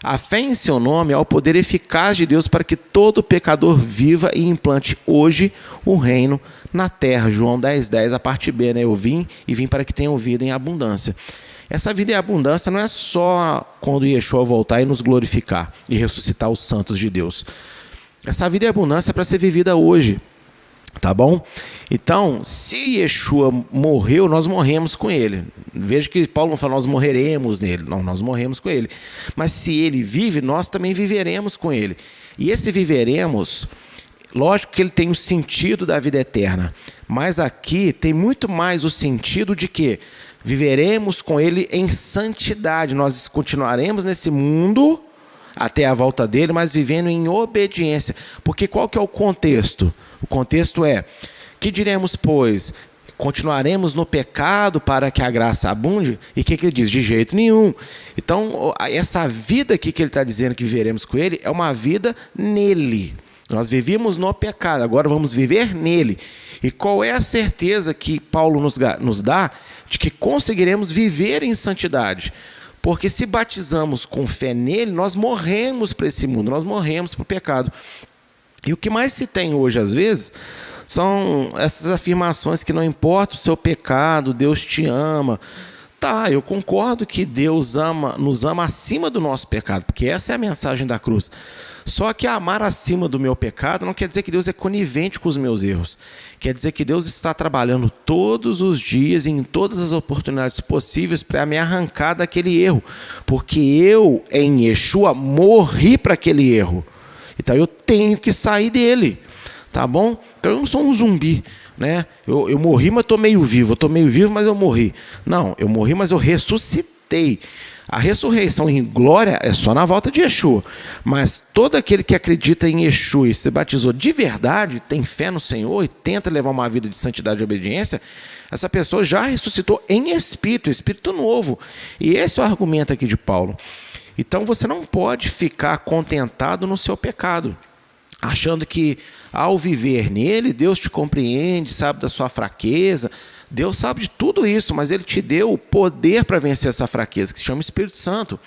a fé em seu nome é o poder eficaz de Deus para que todo pecador viva e implante hoje o reino na terra. João 10, 10, a parte B, né? Eu vim para que tenham vida em abundância. Essa vida em abundância não é só quando Yeshua voltar e nos glorificar e ressuscitar os santos de Deus. Essa vida em abundância é para ser vivida hoje, tá bom? Então, se Yeshua morreu, nós morremos com ele. Veja que Paulo não fala, nós morreremos nele. Não, nós morremos com ele. Mas se ele vive, nós também viveremos com ele. E esse viveremos, lógico que ele tem o sentido da vida eterna. Mas aqui tem muito mais o sentido de que viveremos com ele em santidade. Nós continuaremos nesse mundo até a volta dele, mas vivendo em obediência. Porque qual que é o contexto? O contexto é, que diremos, pois? Continuaremos no pecado para que a graça abunde? E o que ele diz? De jeito nenhum. Então, essa vida aqui que ele está dizendo que viveremos com ele, é uma vida nele. Nós vivíamos no pecado, agora vamos viver nele. E qual é a certeza que Paulo nos dá de que conseguiremos viver em santidade? Porque se batizamos com fé nele, nós morremos para esse mundo, nós morremos para o pecado. E o que mais se tem hoje, às vezes, são essas afirmações que não importa o seu pecado, Deus te ama. Tá, eu concordo que Deus nos ama acima do nosso pecado, porque essa é a mensagem da cruz. Só que amar acima do meu pecado não quer dizer que Deus é conivente com os meus erros. Quer dizer que Deus está trabalhando todos os dias, em todas as oportunidades possíveis, para me arrancar daquele erro. Porque eu, em Yeshua, morri para aquele erro. Então eu tenho que sair dele. Tá bom? Então eu não sou um zumbi. Né? Eu morri, mas estou meio vivo. Eu estou meio vivo, mas eu morri. Não, eu morri, mas eu ressuscitei. A ressurreição em glória é só na volta de Yeshua. Mas todo aquele que acredita em Yeshua e se batizou de verdade, tem fé no Senhor e tenta levar uma vida de santidade e obediência, essa pessoa já ressuscitou em espírito, espírito novo. E esse é o argumento aqui de Paulo. Então você não pode ficar contentado no seu pecado, achando que ao viver nele, Deus te compreende, sabe da sua fraqueza. Deus sabe de tudo isso, mas Ele te deu o poder para vencer essa fraqueza, que se chama Espírito Santo.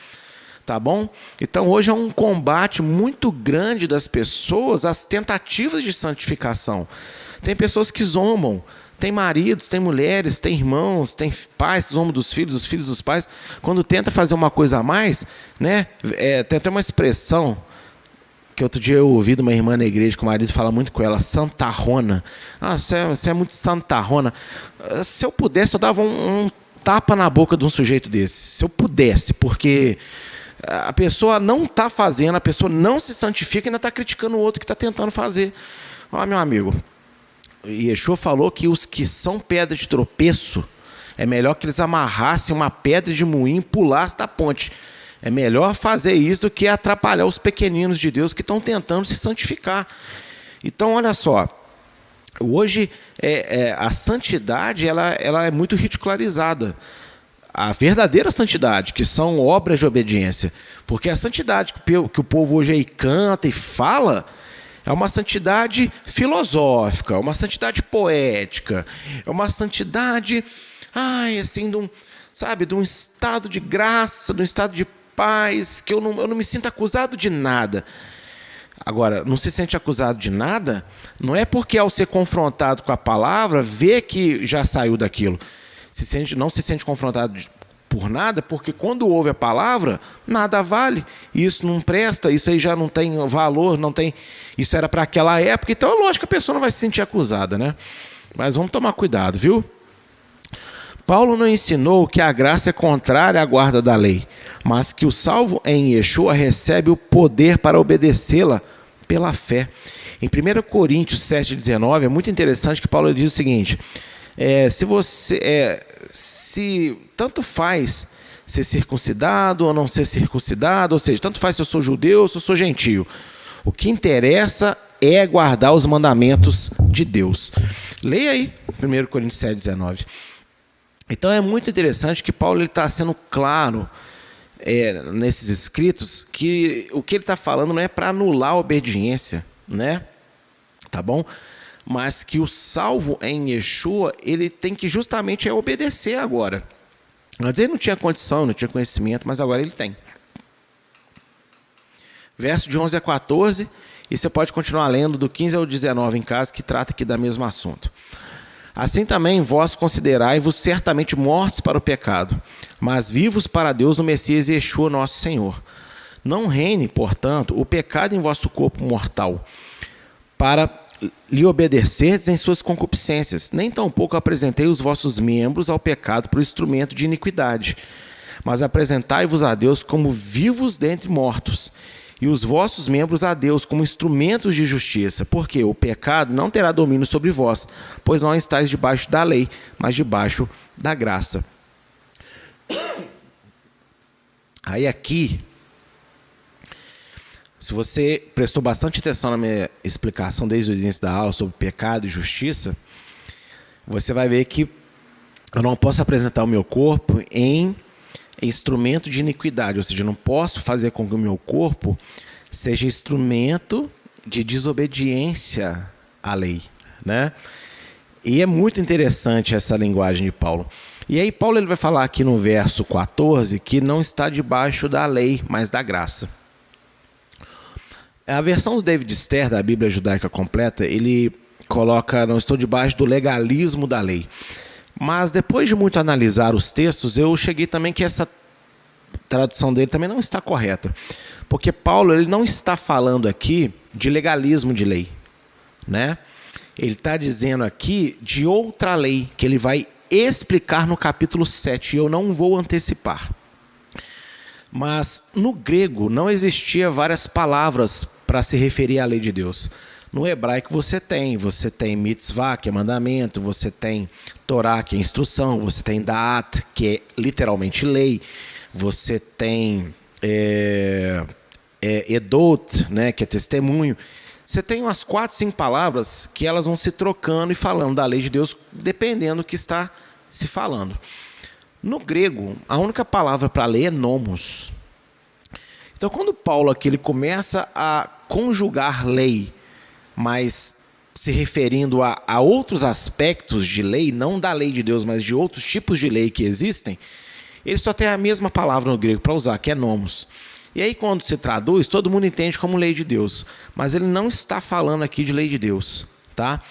Tá bom? Então hoje é um combate muito grande das pessoas, as tentativas de santificação. Tem pessoas que zombam, tem maridos, tem mulheres, tem irmãos, tem pais que zombam dos filhos, os filhos dos pais. Quando tenta fazer uma coisa a mais, né? Tem até uma expressão que outro dia eu ouvi de uma irmã na igreja, que o marido fala muito com ela, santarrona. Ah, você é muito santarrona. Se eu pudesse, eu dava um tapa na boca de um sujeito desse. Se eu pudesse, porque a pessoa não está fazendo, a pessoa não se santifica e ainda está criticando o outro que está tentando fazer. Ó, meu amigo, Yeshua falou que os que são pedra de tropeço, é melhor que eles amarrassem uma pedra de moinho e pulassem da ponte. É melhor fazer isso do que atrapalhar os pequeninos de Deus que estão tentando se santificar. Então, olha só, hoje a santidade ela é muito ridicularizada. A verdadeira santidade, que são obras de obediência. Porque a santidade que o povo hoje aí canta e fala é uma santidade filosófica, uma santidade poética, é uma santidade, assim, de um estado de graça, de um estado de paz, que eu não me sinto acusado de nada. Agora, não se sente acusado de nada, não é porque ao ser confrontado com a palavra, vê que já saiu daquilo. Não se sente confrontado por nada, porque quando ouve a palavra, nada vale. Isso não presta, isso aí já não tem valor, não tem. Isso era para aquela época, então é lógico que a pessoa não vai se sentir acusada, né? Mas vamos tomar cuidado, viu? Paulo não ensinou que a graça é contrária à guarda da lei, mas que o salvo em Yeshua recebe o poder para obedecê-la pela fé. Em 1 Coríntios 7,19, é muito interessante que Paulo diz o seguinte: se tanto faz ser circuncidado ou não ser circuncidado, ou seja, tanto faz se eu sou judeu ou se eu sou gentio, o que interessa é guardar os mandamentos de Deus. Leia aí 1 Coríntios 7,19. Então é muito interessante que Paulo está sendo claro nesses escritos que o que ele está falando não é para anular a obediência, né? Tá bom? Mas que o salvo em Yeshua, ele tem que justamente obedecer agora. Antes ele não tinha condição, não tinha conhecimento, mas agora ele tem. Verso de 11 a 14, e você pode continuar lendo do 15 ao 19 em casa, que trata aqui do mesmo assunto. Assim também vós considerai-vos certamente mortos para o pecado, mas vivos para Deus no Messias Yeshua nosso Senhor. Não reine, portanto, o pecado em vosso corpo mortal, para lhe obedecerdes em suas concupiscências. Nem tampouco apresentei os vossos membros ao pecado por instrumento de iniquidade, mas apresentai-vos a Deus como vivos dentre mortos, e os vossos membros a Deus como instrumentos de justiça, porque o pecado não terá domínio sobre vós, pois não estáis debaixo da lei, mas debaixo da graça. Aí aqui, se você prestou bastante atenção na minha explicação desde o início da aula sobre pecado e justiça, você vai ver que eu não posso apresentar o meu corpo em instrumento de iniquidade, ou seja, eu não posso fazer com que o meu corpo seja instrumento de desobediência à lei, né? E é muito interessante essa linguagem de Paulo. E aí Paulo ele vai falar aqui no verso 14 que não está debaixo da lei, mas da graça. A versão do David Ster, da Bíblia Judaica Completa, ele coloca, não estou debaixo do legalismo da lei. Mas depois de muito analisar os textos, eu cheguei também que essa tradução dele também não está correta. Porque Paulo ele não está falando aqui de legalismo de lei, né? Ele está dizendo aqui de outra lei, que ele vai explicar no capítulo 7, e eu não vou antecipar. Mas no grego não existia várias palavras para se referir à lei de Deus. No hebraico você tem mitzvah, que é mandamento, você tem Torá, que é instrução, você tem Da'at, que é literalmente lei, você tem Edot, né, que é testemunho. Você tem umas 4, 5 palavras que elas vão se trocando e falando da lei de Deus, dependendo do que está se falando. No grego, a única palavra para lei é nomos. Então, quando Paulo aqui ele começa a conjugar lei, mas se referindo a outros aspectos de lei, não da lei de Deus, mas de outros tipos de lei que existem, ele só tem a mesma palavra no grego para usar, que é nomos. E aí, quando se traduz, todo mundo entende como lei de Deus. Mas ele não está falando aqui de lei de Deus, tá?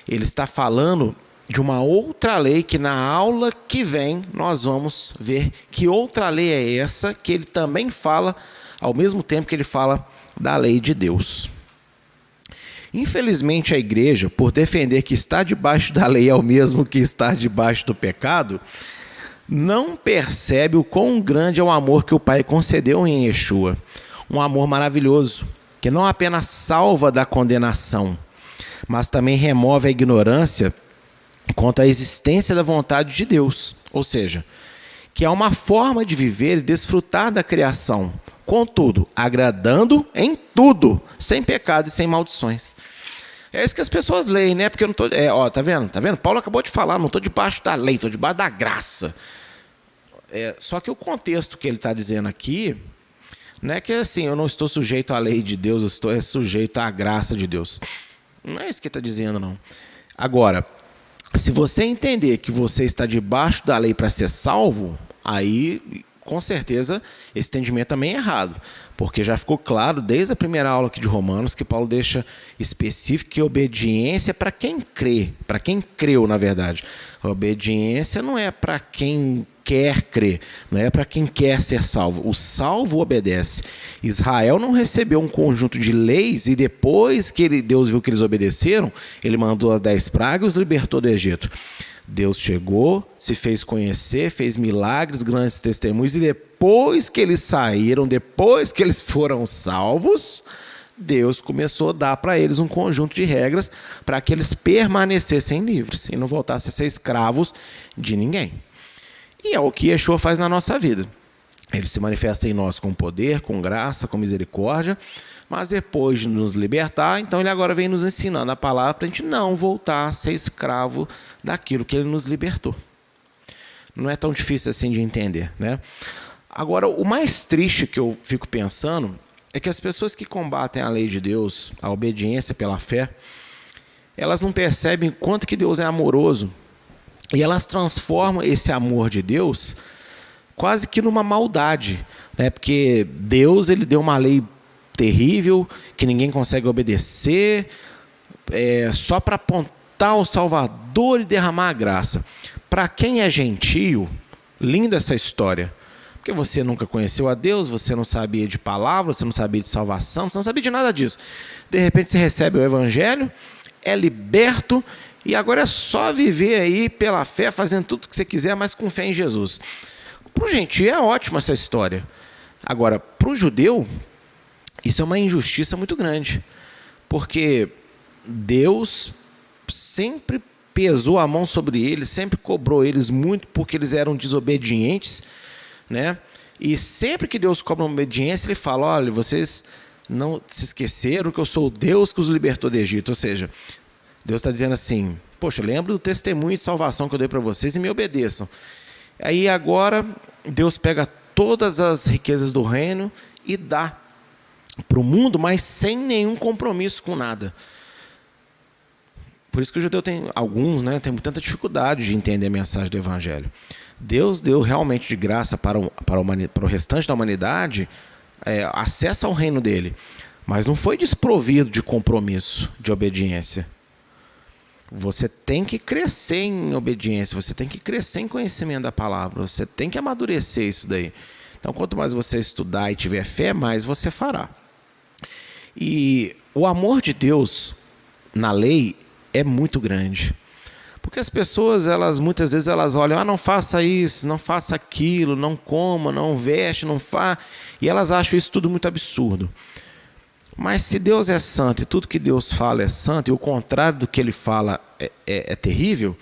Ele está falando de uma outra lei que na aula que vem nós vamos ver que outra lei é essa, que ele também fala, ao mesmo tempo que ele fala da lei de Deus. Infelizmente, a igreja, por defender que estar debaixo da lei é o mesmo que estar debaixo do pecado, não percebe o quão grande é o amor que o Pai concedeu em Yeshua. Um amor maravilhoso, que não apenas salva da condenação, mas também remove a ignorância quanto à existência da vontade de Deus. Ou seja, que é uma forma de viver e desfrutar da criação, contudo, agradando em tudo, sem pecado e sem maldições. É isso que as pessoas leem, né? Porque eu não estou... tá vendo? Tá vendo? Paulo acabou de falar, não estou debaixo da lei, estou debaixo da graça. Só que o contexto que ele está dizendo aqui, não é que assim, eu não estou sujeito à lei de Deus, eu estou sujeito à graça de Deus. Não é isso que ele está dizendo, não. Agora, se você entender que você está debaixo da lei para ser salvo, aí, com certeza, esse entendimento também é errado. Porque já ficou claro, desde a primeira aula aqui de Romanos, que Paulo deixa específico que obediência é para quem crê, para quem creu, na verdade. A obediência não é para quem quer crer, não é para quem quer ser salvo. O salvo obedece. Israel não recebeu um conjunto de leis e depois que Deus viu que eles obedeceram, ele mandou as 10 pragas e os libertou do Egito. Deus chegou, se fez conhecer, fez milagres, grandes testemunhos, e depois que eles saíram, depois que eles foram salvos, Deus começou a dar para eles um conjunto de regras para que eles permanecessem livres e não voltassem a ser escravos de ninguém. E é o que Yeshua faz na nossa vida. Ele se manifesta em nós com poder, com graça, com misericórdia, mas depois de nos libertar, então ele agora vem nos ensinando a palavra para a gente não voltar a ser escravo daquilo que ele nos libertou. Não é tão difícil assim de entender, né? Agora, o mais triste que eu fico pensando é que as pessoas que combatem a lei de Deus, a obediência pela fé, elas não percebem quanto que Deus é amoroso e elas transformam esse amor de Deus quase que numa maldade, né? Porque Deus ele deu uma lei terrível que ninguém consegue obedecer, só para apontar o Salvador e derramar a graça. Para quem é gentio, linda essa história. Porque você nunca conheceu a Deus, você não sabia de palavra, você não sabia de salvação, você não sabia de nada disso. De repente você recebe o Evangelho, é liberto, e agora é só viver aí pela fé, fazendo tudo o que você quiser, mas com fé em Jesus. Para o gentio é ótima essa história. Agora, para o judeu, isso é uma injustiça muito grande. Porque Deus sempre pesou a mão sobre eles, sempre cobrou eles muito porque eles eram desobedientes, né? E sempre que Deus cobra uma obediência, ele fala, olha, vocês não se esqueceram que eu sou o Deus que os libertou do Egito. Ou seja, Deus está dizendo assim, poxa, lembro do testemunho de salvação que eu dei para vocês e me obedeçam. Aí agora, Deus pega todas as riquezas do reino e dá para o mundo, mas sem nenhum compromisso com nada. Por isso que o judeu tem, alguns, né, tem tanta dificuldade de entender a mensagem do Evangelho. Deus deu realmente de graça para o restante da humanidade acesso ao reino dele, mas não foi desprovido de compromisso, de obediência. Você tem que crescer em obediência, você tem que crescer em conhecimento da palavra, você tem que amadurecer isso daí. Então, quanto mais você estudar e tiver fé, mais você fará. E o amor de Deus na lei é muito grande. Porque as pessoas, muitas vezes elas olham, não faça isso, não faça aquilo, não coma, não veste, não faça. E elas acham isso tudo muito absurdo. Mas se Deus é santo e tudo que Deus fala é santo, e o contrário do que Ele fala é terrível,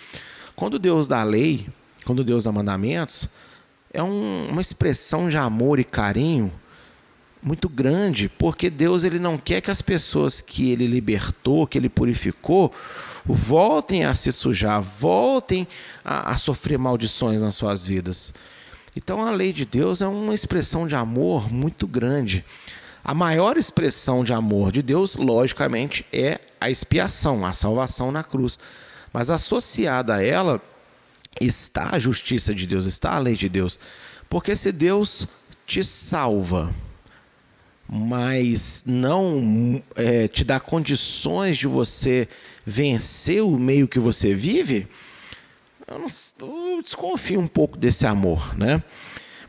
quando Deus dá lei, quando Deus dá mandamentos, é uma expressão de amor e carinho muito grande, porque Deus ele não quer que as pessoas que Ele libertou, que Ele purificou, voltem a se sujar, voltem a sofrer maldições nas suas vidas. Então a lei de Deus é uma expressão de amor muito grande. A maior expressão de amor de Deus, logicamente, é a expiação, a salvação na cruz. Mas associada a ela está a justiça de Deus, está a lei de Deus. Porque se Deus te salva, mas não te dá condições de você vencer o meio que você vive, eu desconfio um pouco desse amor, né?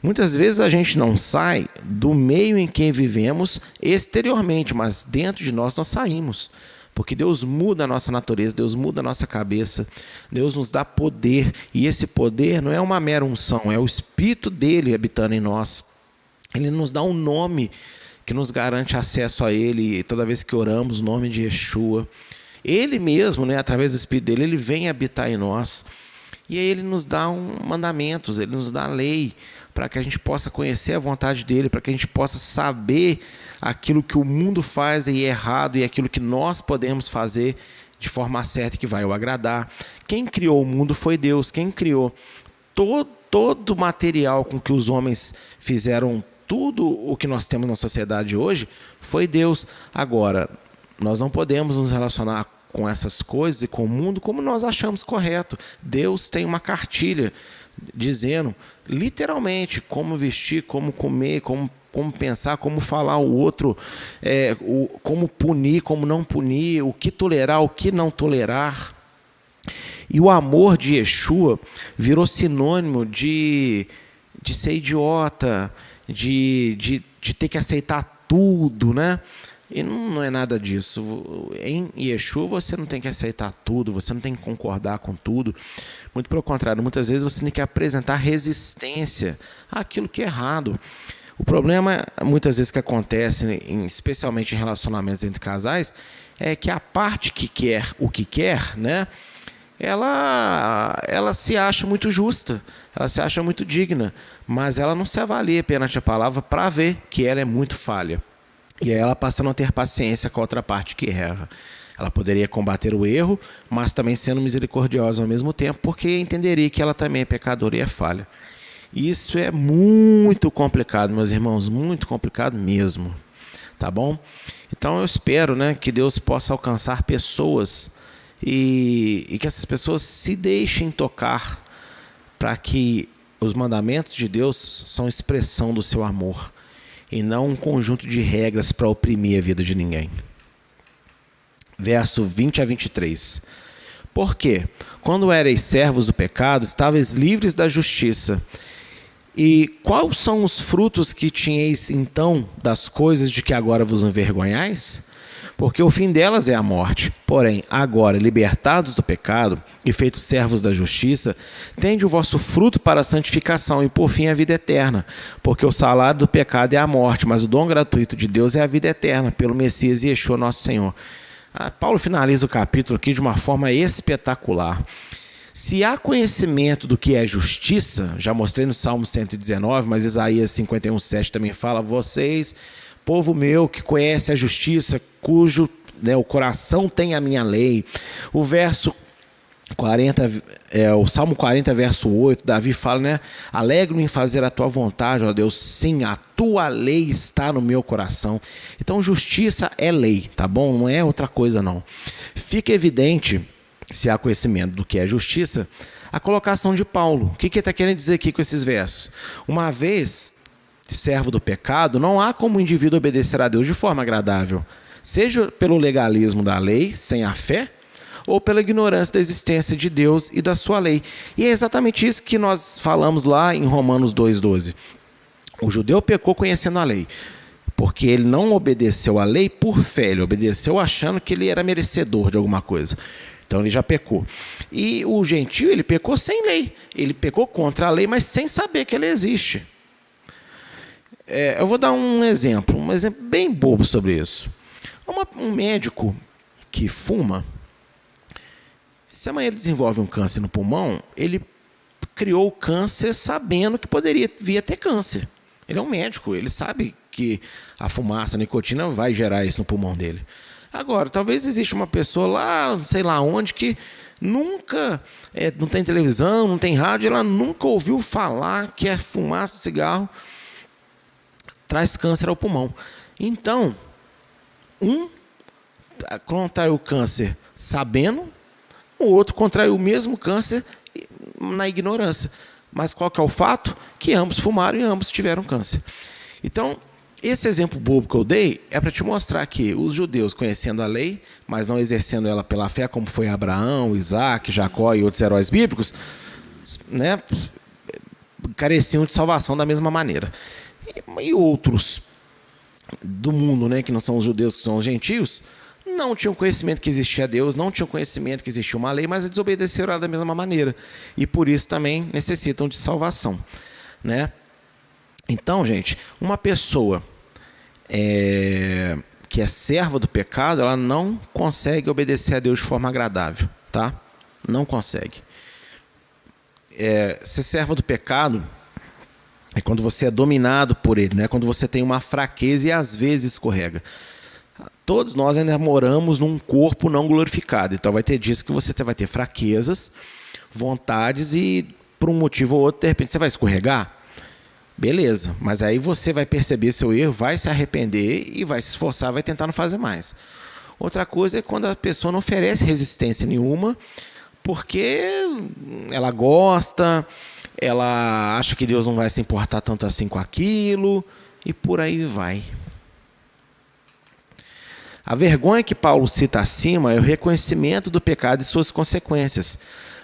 Muitas vezes a gente não sai do meio em que vivemos exteriormente, mas dentro de nós saímos. Porque Deus muda a nossa natureza, Deus muda a nossa cabeça, Deus nos dá poder. E esse poder não é uma mera unção, é o Espírito dele habitando em nós. Ele nos dá um nome que nos garante acesso a Ele toda vez que oramos, o nome de Yeshua. Ele mesmo, através do Espírito dele, ele vem habitar em nós. E aí ele nos dá mandamentos, ele nos dá lei, para que a gente possa conhecer a vontade dele, para que a gente possa saber aquilo que o mundo faz e é errado e aquilo que nós podemos fazer de forma certa que vai o agradar. Quem criou o mundo foi Deus. Quem criou todo o material com que os homens fizeram tudo o que nós temos na sociedade hoje foi Deus. Agora, nós não podemos nos relacionar com essas coisas e com o mundo como nós achamos correto. Deus tem uma cartilha dizendo literalmente como vestir, como comer, como pensar, como falar ao outro, como punir, como não punir, o que tolerar, o que não tolerar. E o amor de Yeshua virou sinônimo de ser idiota, de ter que aceitar tudo, né? E não é nada disso. Em Yeshua você não tem que aceitar tudo, você não tem que concordar com tudo. Muito pelo contrário, muitas vezes você tem que apresentar resistência àquilo que é errado. O problema, muitas vezes, que acontece, especialmente em relacionamentos entre casais, é que a parte que quer o que quer, né? Ela se acha muito justa, ela se acha muito digna, mas ela não se avalia perante a palavra para ver que ela é muito falha. E aí ela passa a não ter paciência com a outra parte que erra. Ela poderia combater o erro, mas também sendo misericordiosa ao mesmo tempo, porque entenderia que ela também é pecadora e é falha. Isso é muito complicado, meus irmãos, muito complicado mesmo. Tá bom? Então eu espero, que Deus possa alcançar pessoas e que essas pessoas se deixem tocar para que os mandamentos de Deus são expressão do seu amor e não um conjunto de regras para oprimir a vida de ninguém. Verso 20 a 23. Porque, quando erais servos do pecado, estavais livres da justiça. E quais são os frutos que tinhais então das coisas de que agora vos envergonhais? Porque o fim delas é a morte. Porém, agora, libertados do pecado e feitos servos da justiça, tende o vosso fruto para a santificação e, por fim, a vida eterna. Porque o salário do pecado é a morte, mas o dom gratuito de Deus é a vida eterna, pelo Messias Yeshua, nosso Senhor. Paulo finaliza o capítulo aqui de uma forma espetacular. Se há conhecimento do que é justiça, já mostrei no Salmo 119, mas Isaías 51:7 também fala: vocês, povo meu, que conhece a justiça, cujo o coração tem a minha lei. O verso 40, o Salmo 40, verso 8, Davi fala, alegro-me em fazer a tua vontade, ó Deus, sim, a tua lei está no meu coração. Então justiça é lei, tá bom? Não é outra coisa não. Fica evidente, se há conhecimento do que é justiça, a colocação de Paulo. O que ele está querendo dizer aqui com esses versos? Uma vez servo do pecado, não há como o indivíduo obedecer a Deus de forma agradável, seja pelo legalismo da lei, sem a fé, ou pela ignorância da existência de Deus e da sua lei. E é exatamente isso que nós falamos lá em Romanos 2,12. O judeu pecou conhecendo a lei, porque ele não obedeceu à lei por fé, ele obedeceu achando que ele era merecedor de alguma coisa. Então ele já pecou. E o gentio, ele pecou sem lei. Ele pecou contra a lei, mas sem saber que ela existe. Eu vou dar um exemplo bem bobo sobre isso. Um médico que fuma, se amanhã ele desenvolve um câncer no pulmão, ele criou o câncer sabendo que poderia vir a ter câncer. Ele é um médico, ele sabe que a fumaça, a nicotina vai gerar isso no pulmão dele. Agora, talvez exista uma pessoa lá, não sei lá onde, que nunca, não tem televisão, não tem rádio, ela nunca ouviu falar que a fumaça do cigarro traz câncer ao pulmão. Então, contrai o câncer sabendo, o outro contrai o mesmo câncer na ignorância. Mas qual que é o fato? Que ambos fumaram e ambos tiveram câncer. Então, esse exemplo bobo que eu dei é para te mostrar que os judeus, conhecendo a lei, mas não exercendo ela pela fé, como foi Abraão, Isaac, Jacó e outros heróis bíblicos, né, careciam de salvação da mesma maneira. E outros do mundo, né, que não são os judeus, que são os gentios, não tinham conhecimento que existia Deus, não tinham conhecimento que existia uma lei, mas desobedeceram ela da mesma maneira. E por isso também necessitam de salvação, né? Então, gente, uma pessoa que é serva do pecado, ela não consegue obedecer a Deus de forma agradável, tá? Não consegue. Ser servo do pecado é quando você é dominado por ele, né? Quando você tem uma fraqueza e às vezes escorrega. Todos nós ainda moramos num corpo não glorificado. Então vai ter dias que você vai ter fraquezas, vontades e por um motivo ou outro, de repente, você vai escorregar. Beleza, mas aí você vai perceber seu erro, vai se arrepender e vai se esforçar, vai tentar não fazer mais. Outra coisa é quando a pessoa não oferece resistência nenhuma, porque ela gosta, ela acha que Deus não vai se importar tanto assim com aquilo, e por aí vai. A vergonha que Paulo cita acima é o reconhecimento do pecado e suas consequências.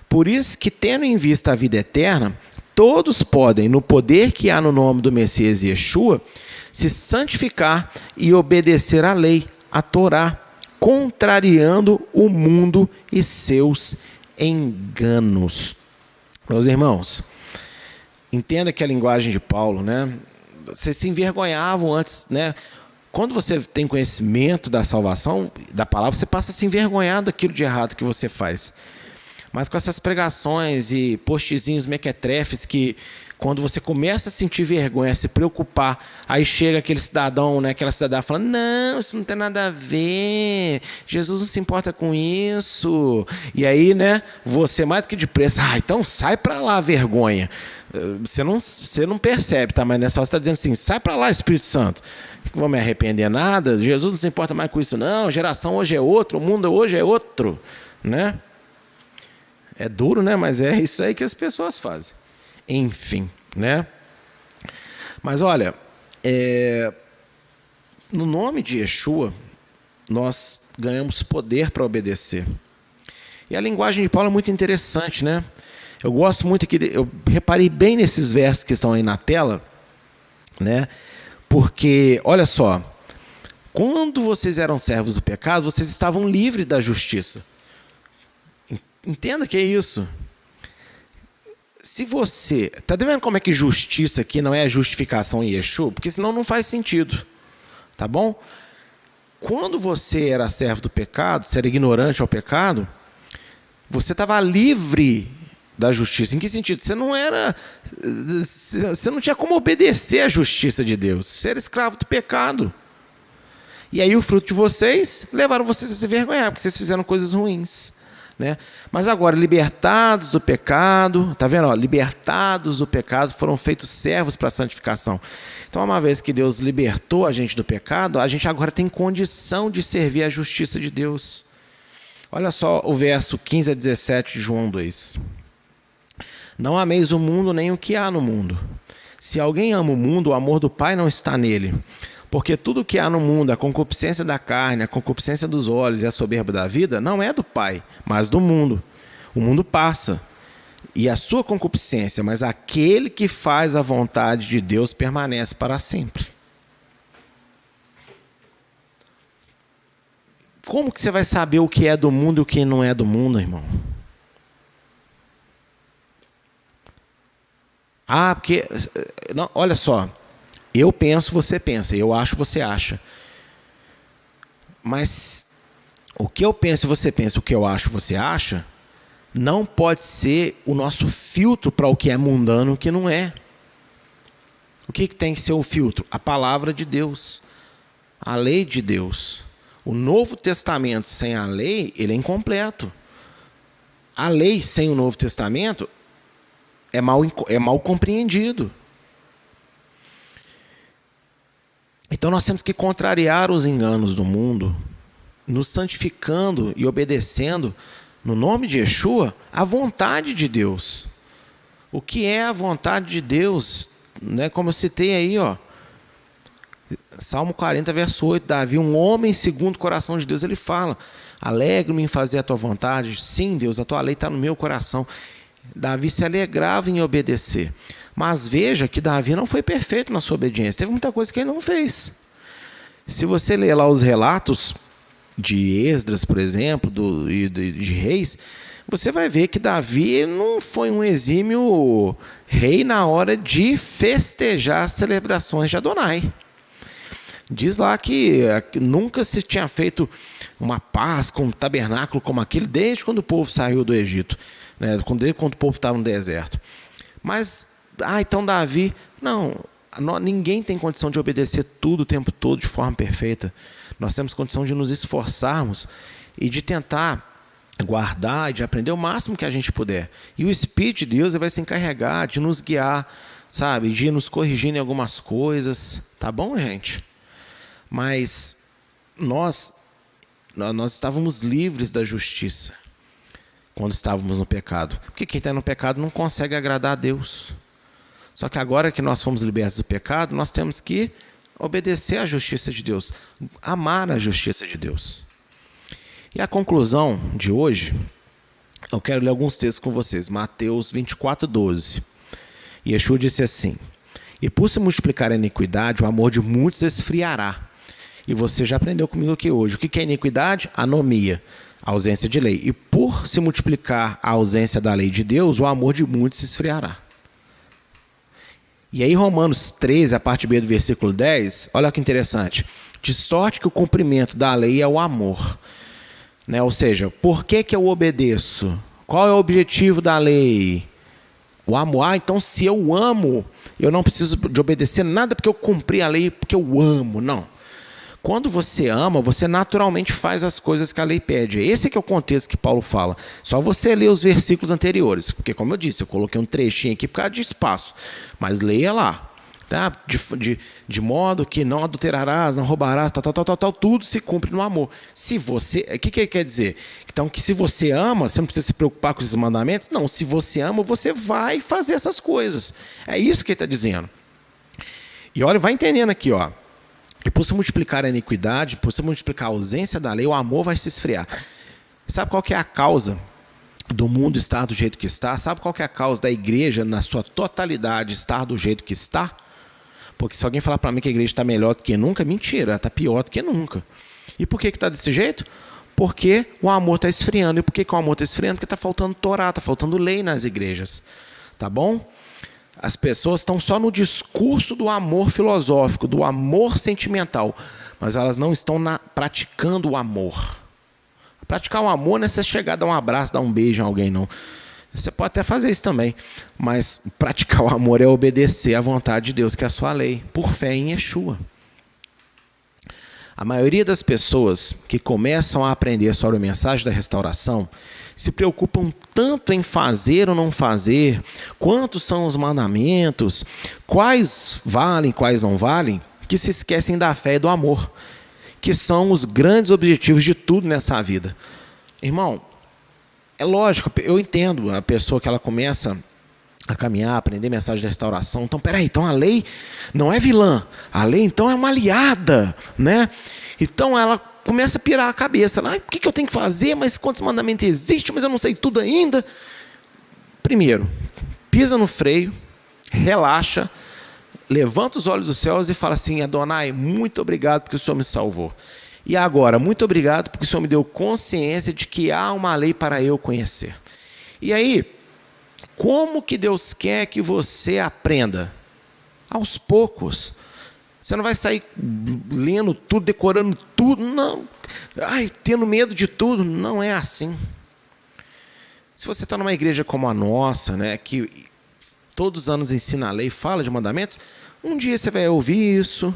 Por isso que, tendo em vista a vida eterna, todos podem, no poder que há no nome do Messias Yeshua, se santificar e obedecer à lei, à Torá, contrariando o mundo e seus enganos. Meus irmãos, entenda que a linguagem de Paulo, né? Vocês se envergonhavam antes, né? Quando você tem conhecimento da salvação, da palavra, você passa a se envergonhar daquilo de errado que você faz. Mas com essas pregações e postzinhos mequetrefes que, quando você começa a sentir vergonha, a se preocupar, aí chega aquele cidadão, né, aquela cidadã falando, não, isso não tem nada a ver, Jesus não se importa com isso. E aí, né, você mais do que depressa, então sai para lá, vergonha. Você não percebe, tá? Mas nessa hora você está dizendo assim, sai para lá, Espírito Santo. Não vou me arrepender nada, Jesus não se importa mais com isso não, a geração hoje é outra, o mundo hoje é outro, né? É duro, né? Mas é isso aí que as pessoas fazem. Enfim, né? Mas olha, no nome de Yeshua, nós ganhamos poder para obedecer. E a linguagem de Paulo é muito interessante, né? Eu gosto muito que eu reparei bem nesses versos que estão aí na tela, né? Porque, olha só, quando vocês eram servos do pecado, vocês estavam livres da justiça. Entenda que é isso. Se você... Está vendo como é que justiça aqui não é justificação em Yeshua? Porque senão não faz sentido. Tá bom? Quando você era servo do pecado, você era ignorante ao pecado, você estava livre da justiça. Em que sentido? Você não tinha como obedecer à justiça de Deus. Você era escravo do pecado. E aí o fruto de vocês levaram vocês a se envergonhar, porque vocês fizeram coisas ruins. Né? Mas agora, libertados do pecado, tá vendo? Libertados do pecado, foram feitos servos para a santificação. Então, uma vez que Deus libertou a gente do pecado, a gente agora tem condição de servir a justiça de Deus. Olha só o verso 15 a 17 de João 2. Não ameis o mundo nem o que há no mundo. Se alguém ama o mundo, o amor do Pai não está nele. Porque tudo que há no mundo, a concupiscência da carne, a concupiscência dos olhos e a soberba da vida, não é do Pai, mas do mundo. O mundo passa, e a sua concupiscência, mas aquele que faz a vontade de Deus permanece para sempre. Como que você vai saber o que é do mundo e o que não é do mundo, irmão? Porque... Não, olha só. Eu penso, você pensa. Eu acho, você acha. Mas o que eu penso e você pensa, o que eu acho, você acha, não pode ser o nosso filtro para o que é mundano e o que não é. O que tem que ser o filtro? A palavra de Deus. A lei de Deus. O Novo Testamento sem a lei, ele é incompleto. A lei sem o Novo Testamento é mal compreendido. Então nós temos que contrariar os enganos do mundo, nos santificando e obedecendo, no nome de Yeshua, a vontade de Deus. O que é a vontade de Deus? Né? Como eu citei aí, Salmo 40, verso 8, Davi, um homem segundo o coração de Deus, ele fala, alegro-me em fazer a tua vontade. Sim, Deus, a tua lei está no meu coração. Davi se alegrava em obedecer. Mas veja que Davi não foi perfeito na sua obediência. Teve muita coisa que ele não fez. Se você ler lá os relatos de Esdras, por exemplo, de reis, você vai ver que Davi não foi um exímio rei na hora de festejar as celebrações de Adonai. Diz lá que nunca se tinha feito uma Páscoa, um tabernáculo como aquele, desde quando o povo saiu do Egito, né? Desde quando o povo estava no deserto. Mas, então Davi, ninguém tem condição de obedecer tudo o tempo todo de forma perfeita. Nós temos condição de nos esforçarmos e de tentar guardar e de aprender o máximo que a gente puder. E o Espírito de Deus vai se encarregar de nos guiar, sabe, de nos corrigir em algumas coisas. Tá bom, gente? Mas nós estávamos livres da justiça quando estávamos no pecado. Porque quem está no pecado não consegue agradar a Deus. Só que agora que nós fomos libertos do pecado, nós temos que obedecer à justiça de Deus, amar a justiça de Deus. E a conclusão de hoje, eu quero ler alguns textos com vocês. Mateus 24, 12. Yeshua disse assim: e por se multiplicar a iniquidade, o amor de muitos esfriará. E você já aprendeu comigo aqui hoje. O que é iniquidade? Anomia, ausência de lei. E por se multiplicar a ausência da lei de Deus, o amor de muitos se esfriará. E aí Romanos 13, a parte B do versículo 10, olha que interessante. De sorte que o cumprimento da lei é o amor. Né? Ou seja, por que eu obedeço? Qual é o objetivo da lei? O amor. Então se eu amo, eu não preciso de obedecer nada porque eu cumpri a lei, porque eu amo. Não. Quando você ama, você naturalmente faz as coisas que a lei pede. Esse que é o contexto que Paulo fala. Só você ler os versículos anteriores. Porque, como eu disse, eu coloquei um trechinho aqui por causa de espaço. Mas leia lá. Tá? De modo que não adulterarás, não roubarás, tal, tudo se cumpre no amor. Se você... O que ele quer dizer? Então, que se você ama, você não precisa se preocupar com esses mandamentos? Não, se você ama, você vai fazer essas coisas. É isso que ele está dizendo. E olha, vai entendendo aqui, E por se multiplicar a iniquidade, por se multiplicar a ausência da lei, o amor vai se esfriar. Sabe qual que é a causa do mundo estar do jeito que está? Sabe qual que é a causa da igreja, na sua totalidade, estar do jeito que está? Porque se alguém falar para mim que a igreja está melhor do que nunca, mentira, ela está pior do que nunca. E por que está desse jeito? Porque o amor está esfriando. E por que o amor está esfriando? Porque está faltando Torá, está faltando lei nas igrejas. Tá bom? As pessoas estão só no discurso do amor filosófico, do amor sentimental, mas elas não estão praticando o amor. Praticar o amor não é você chegar, dar um abraço, dar um beijo em alguém, não. Você pode até fazer isso também, mas praticar o amor é obedecer à vontade de Deus, que é a sua lei, por fé em Yeshua. A maioria das pessoas que começam a aprender sobre a mensagem da restauração se preocupam tanto em fazer ou não fazer, quantos são os mandamentos, quais valem, quais não valem, que se esquecem da fé e do amor, que são os grandes objetivos de tudo nessa vida. Irmão, é lógico, eu entendo a pessoa que ela começa a caminhar, aprender mensagem da restauração. Então, peraí, então a lei não é vilã, a lei então é uma aliada, né? Então ela começa a pirar a cabeça. O que eu tenho que fazer? Mas quantos mandamentos existem? Mas eu não sei tudo ainda. Primeiro, pisa no freio, relaxa, levanta os olhos dos céus e fala assim: Adonai, muito obrigado porque o Senhor me salvou. E agora, muito obrigado porque o Senhor me deu consciência de que há uma lei para eu conhecer. E aí, como que Deus quer que você aprenda? Aos poucos. Você não vai sair lendo tudo, decorando tudo, não. Tendo medo de tudo. Não é assim. Se você está numa igreja como a nossa, né, que todos os anos ensina a lei, fala de mandamentos, um dia você vai ouvir isso,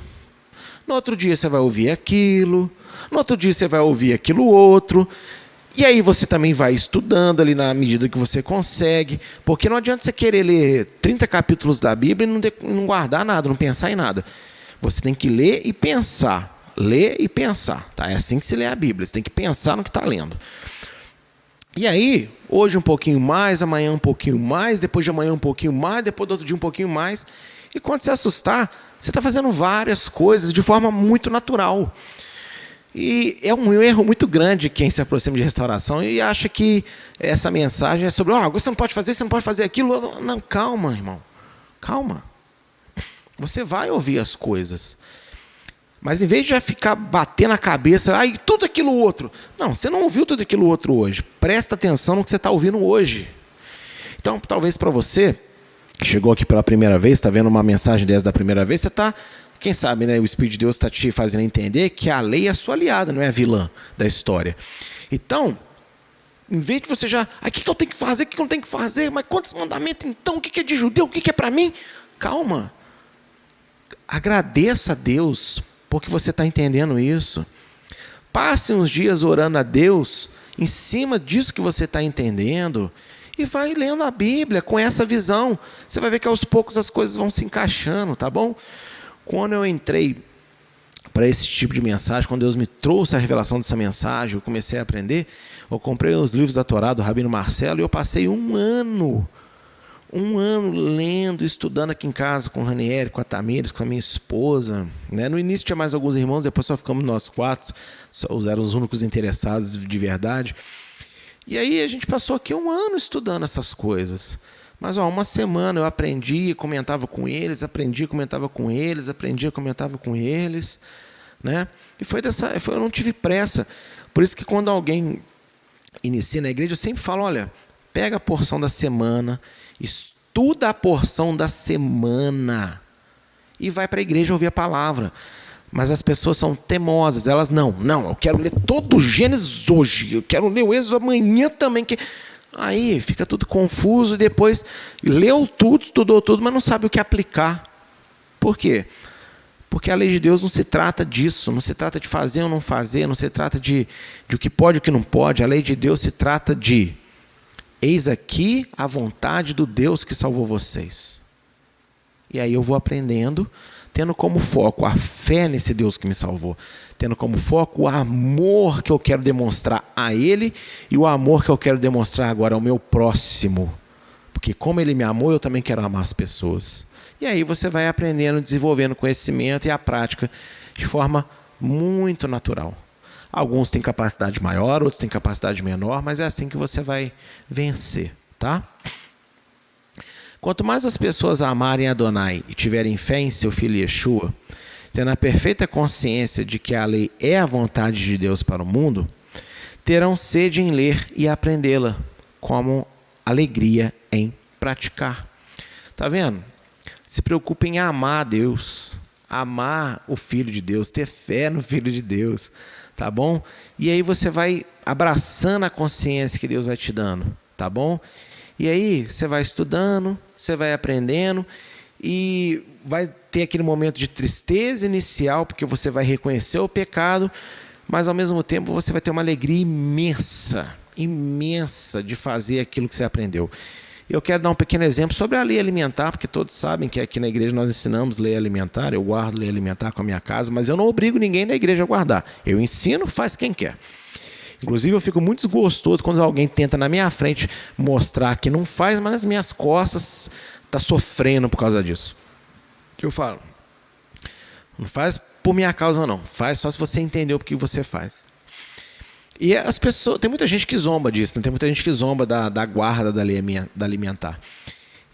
no outro dia você vai ouvir aquilo, no outro dia você vai ouvir aquilo outro, e aí você também vai estudando ali na medida que você consegue, porque não adianta você querer ler 30 capítulos da Bíblia e não guardar nada, não pensar em nada. Você tem que ler e pensar. Ler e pensar. Tá? É assim que se lê a Bíblia. Você tem que pensar no que está lendo. E aí, hoje um pouquinho mais, amanhã um pouquinho mais, depois de amanhã um pouquinho mais, depois do outro dia um pouquinho mais. E quando você assustar, você está fazendo várias coisas de forma muito natural. E é um erro muito grande quem se aproxima de restauração e acha que essa mensagem é sobre você não pode fazer, você não pode fazer aquilo. Não, calma, irmão. Calma. Você vai ouvir as coisas. Mas em vez de já ficar batendo a cabeça, tudo aquilo outro. Não, você não ouviu tudo aquilo outro hoje. Presta atenção no que você está ouvindo hoje. Então, talvez para você, que chegou aqui pela primeira vez, está vendo uma mensagem dessa da primeira vez, você está, quem sabe, né, o Espírito de Deus está te fazendo entender que a lei é a sua aliada, não é a vilã da história. Então, em vez de você já, o que eu tenho que fazer, o que eu não tenho que fazer, mas quantos mandamentos então, o que é de judeu, o que é para mim? Calma. Agradeça a Deus porque você está entendendo isso. Passe uns dias orando a Deus em cima disso que você está entendendo e vai lendo a Bíblia com essa visão. Você vai ver que aos poucos as coisas vão se encaixando, tá bom? Quando eu entrei para esse tipo de mensagem, quando Deus me trouxe a revelação dessa mensagem, eu comecei a aprender, eu comprei os livros da Torá do Rabino Marcelo e eu passei um ano lendo, estudando aqui em casa com o Ranieri, com a Tamires, com a minha esposa. Né? No início tinha mais alguns irmãos, depois só ficamos nós 4, só eram os únicos interessados de verdade. E aí a gente passou aqui um ano estudando essas coisas. Mas uma semana eu aprendi, comentava com eles, comentava com eles. Né? E eu não tive pressa. Por isso que quando alguém inicia na igreja, eu sempre falo, olha, pega a porção da semana, estuda a porção da semana e vai para a igreja ouvir a palavra. Mas as pessoas são teimosas, elas não, eu quero ler todo o Gênesis hoje, eu quero ler o Êxodo amanhã também. Aí fica tudo confuso e depois leu tudo, estudou tudo, mas não sabe o que aplicar. Por quê? Porque a lei de Deus não se trata disso, não se trata de fazer ou não fazer, não se trata de o que pode e o que não pode. A lei de Deus se trata de: eis aqui a vontade do Deus que salvou vocês. E aí eu vou aprendendo, tendo como foco a fé nesse Deus que me salvou, tendo como foco o amor que eu quero demonstrar a Ele e o amor que eu quero demonstrar agora ao meu próximo. Porque como Ele me amou, eu também quero amar as pessoas. E aí você vai aprendendo, desenvolvendo conhecimento e a prática de forma muito natural. Alguns têm capacidade maior, outros têm capacidade menor, mas é assim que você vai vencer, tá? Quanto mais as pessoas amarem Adonai e tiverem fé em seu Filho Yeshua, tendo a perfeita consciência de que a lei é a vontade de Deus para o mundo, terão sede em ler e aprendê-la, como alegria em praticar. Tá vendo? Se preocupe em amar a Deus, amar o Filho de Deus, ter fé no Filho de Deus, tá bom? E aí você vai abraçando a consciência que Deus vai te dando, tá bom? E aí você vai estudando, você vai aprendendo e vai ter aquele momento de tristeza inicial, porque você vai reconhecer o pecado, mas ao mesmo tempo você vai ter uma alegria imensa de fazer aquilo que você aprendeu. Eu quero dar um pequeno exemplo sobre a lei alimentar, porque todos sabem que aqui na igreja nós ensinamos lei alimentar, eu guardo lei alimentar com a minha casa, mas eu não obrigo ninguém na igreja a guardar. Eu ensino, faz quem quer. Inclusive, eu fico muito desgostoso quando alguém tenta na minha frente mostrar que não faz, mas nas minhas costas está sofrendo por causa disso. Que eu falo, não faz por minha causa não, faz só se você entendeu o que você faz. E as pessoas, tem muita gente que zomba disso, né? Tem muita gente que zomba da guarda da alimentar.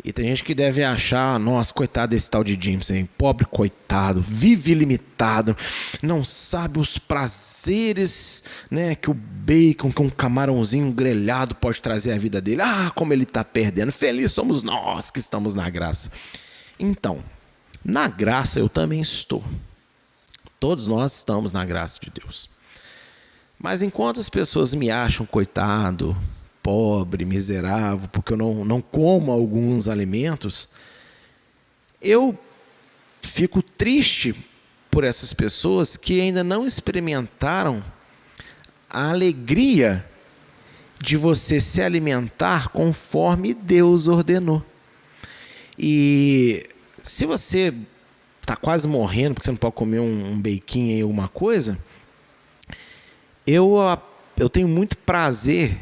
E tem gente que deve achar, nossa, coitado desse tal de James, hein? Pobre coitado, vive limitado, não sabe os prazeres, né, que o bacon, que um camarãozinho grelhado pode trazer à vida dele. Ah, como ele está perdendo. Feliz somos nós que estamos na graça. Então, na graça eu também estou. Todos nós estamos na graça de Deus. Mas enquanto as pessoas me acham coitado, pobre, miserável, porque eu não como alguns alimentos, eu fico triste por essas pessoas que ainda não experimentaram a alegria de você se alimentar conforme Deus ordenou. E se você está quase morrendo porque você não pode comer um bequinho aí, alguma coisa, eu tenho muito prazer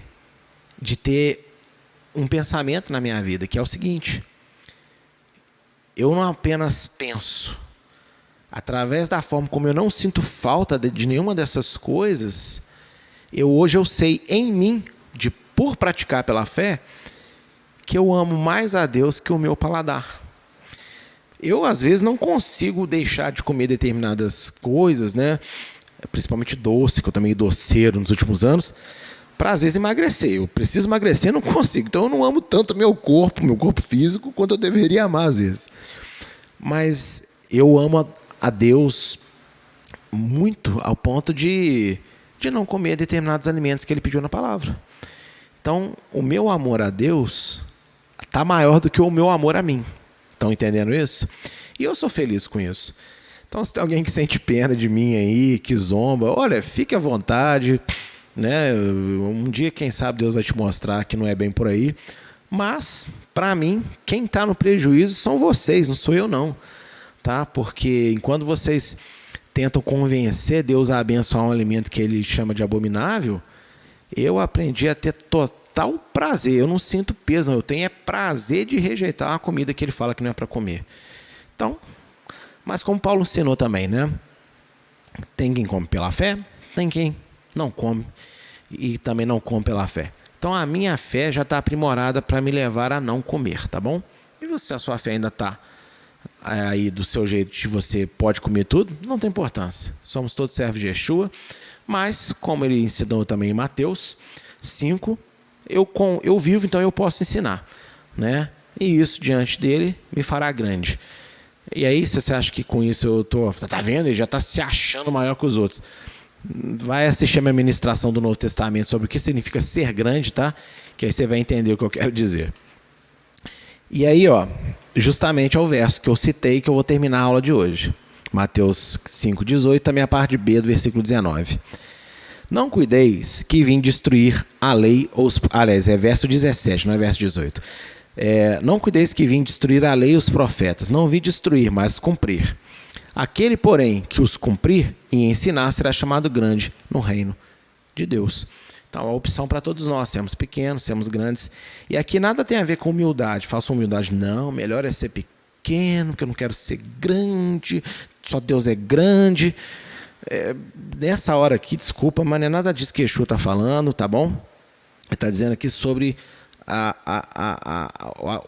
de ter um pensamento na minha vida, que é o seguinte: eu não apenas penso, através da forma como eu não sinto falta de nenhuma dessas coisas, hoje eu sei em mim, por praticar pela fé, que eu amo mais a Deus que o meu paladar. Eu, às vezes, não consigo deixar de comer determinadas coisas, né? Principalmente doce, que eu tô meio doceiro nos últimos anos, para às vezes emagrecer. Eu preciso emagrecer, não consigo. Então eu não amo tanto meu corpo físico, quanto eu deveria amar às vezes. Mas eu amo a Deus muito ao ponto de não comer determinados alimentos que Ele pediu na palavra. Então, o meu amor a Deus está maior do que o meu amor a mim. Estão entendendo isso? E eu sou feliz com isso. Então, se tem alguém que sente pena de mim aí, que zomba, olha, fique à vontade, né? Um dia, quem sabe, Deus vai te mostrar que não é bem por aí. Mas, para mim, quem está no prejuízo são vocês, não sou eu não. Tá? Porque enquanto vocês tentam convencer Deus a abençoar um alimento que Ele chama de abominável, eu aprendi a ter total prazer. Eu não sinto peso, não. Eu tenho prazer de rejeitar uma comida que Ele fala que não é para comer. Então, mas como Paulo ensinou também, né? Tem quem come pela fé, tem quem não come e também não come pela fé. Então a minha fé já está aprimorada para me levar a não comer, tá bom? E se a sua fé ainda está aí do seu jeito de você pode comer tudo, não tem importância. Somos todos servos de Yeshua, mas como ele ensinou também em Mateus 5, eu vivo, então eu posso ensinar, né? E isso diante dele me fará grande. E aí, se você acha que com isso eu tô... Tá vendo? Ele já está se achando maior que os outros. Vai assistir a minha ministração do Novo Testamento sobre o que significa ser grande, tá? Que aí você vai entender o que eu quero dizer. E aí, ó, justamente é o verso que eu citei que eu vou terminar a aula de hoje. Mateus 5,18, também a parte B do versículo 19. Não cuideis que vim destruir a lei, aliás, é verso 17, não é verso 18. Não cuideis que vim destruir a lei e os profetas. Não vim destruir, mas cumprir. Aquele, porém, que os cumprir e ensinar será chamado grande no reino de Deus. Então, a opção para todos nós, sermos pequenos, sermos grandes. E aqui nada tem a ver com humildade. Faço humildade, não, melhor é ser pequeno, porque eu não quero ser grande, só Deus é grande. Nessa hora aqui, desculpa, mas não é nada disso que Yeshua está falando, tá bom? Ele está dizendo aqui sobre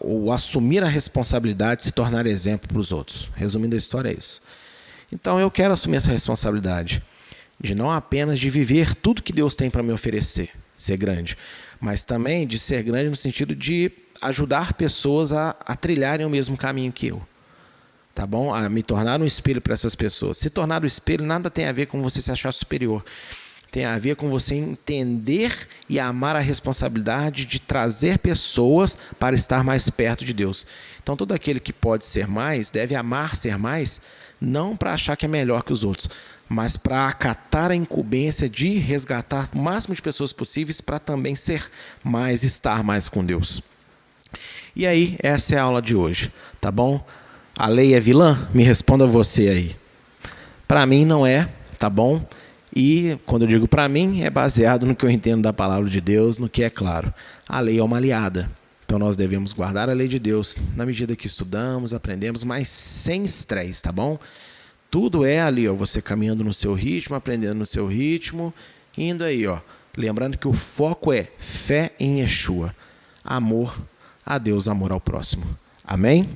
o assumir a responsabilidade de se tornar exemplo para os outros. Resumindo a história, é isso. Então eu quero assumir essa responsabilidade de não apenas de viver tudo que Deus tem para me oferecer, ser grande, mas também de ser grande no sentido de ajudar pessoas a trilharem o mesmo caminho que eu. Tá bom? A me tornar um espelho para essas pessoas. Se tornar um espelho nada tem a ver com você se achar superior. Tem a ver com você entender e amar a responsabilidade de trazer pessoas para estar mais perto de Deus. Então, todo aquele que pode ser mais, deve amar ser mais, não para achar que é melhor que os outros, mas para acatar a incumbência de resgatar o máximo de pessoas possíveis para também ser mais, estar mais com Deus. E aí, essa é a aula de hoje, tá bom? A lei é vilã? Me responda você aí. Para mim não é, tá bom? E quando eu digo para mim, é baseado no que eu entendo da palavra de Deus, no que é claro. A lei é uma aliada. Então nós devemos guardar a lei de Deus na medida que estudamos, aprendemos, mas sem estresse, tá bom? Tudo é ali, ó, você caminhando no seu ritmo, aprendendo no seu ritmo, indo aí, ó. Lembrando que o foco é fé em Yeshua, amor a Deus, amor ao próximo. Amém?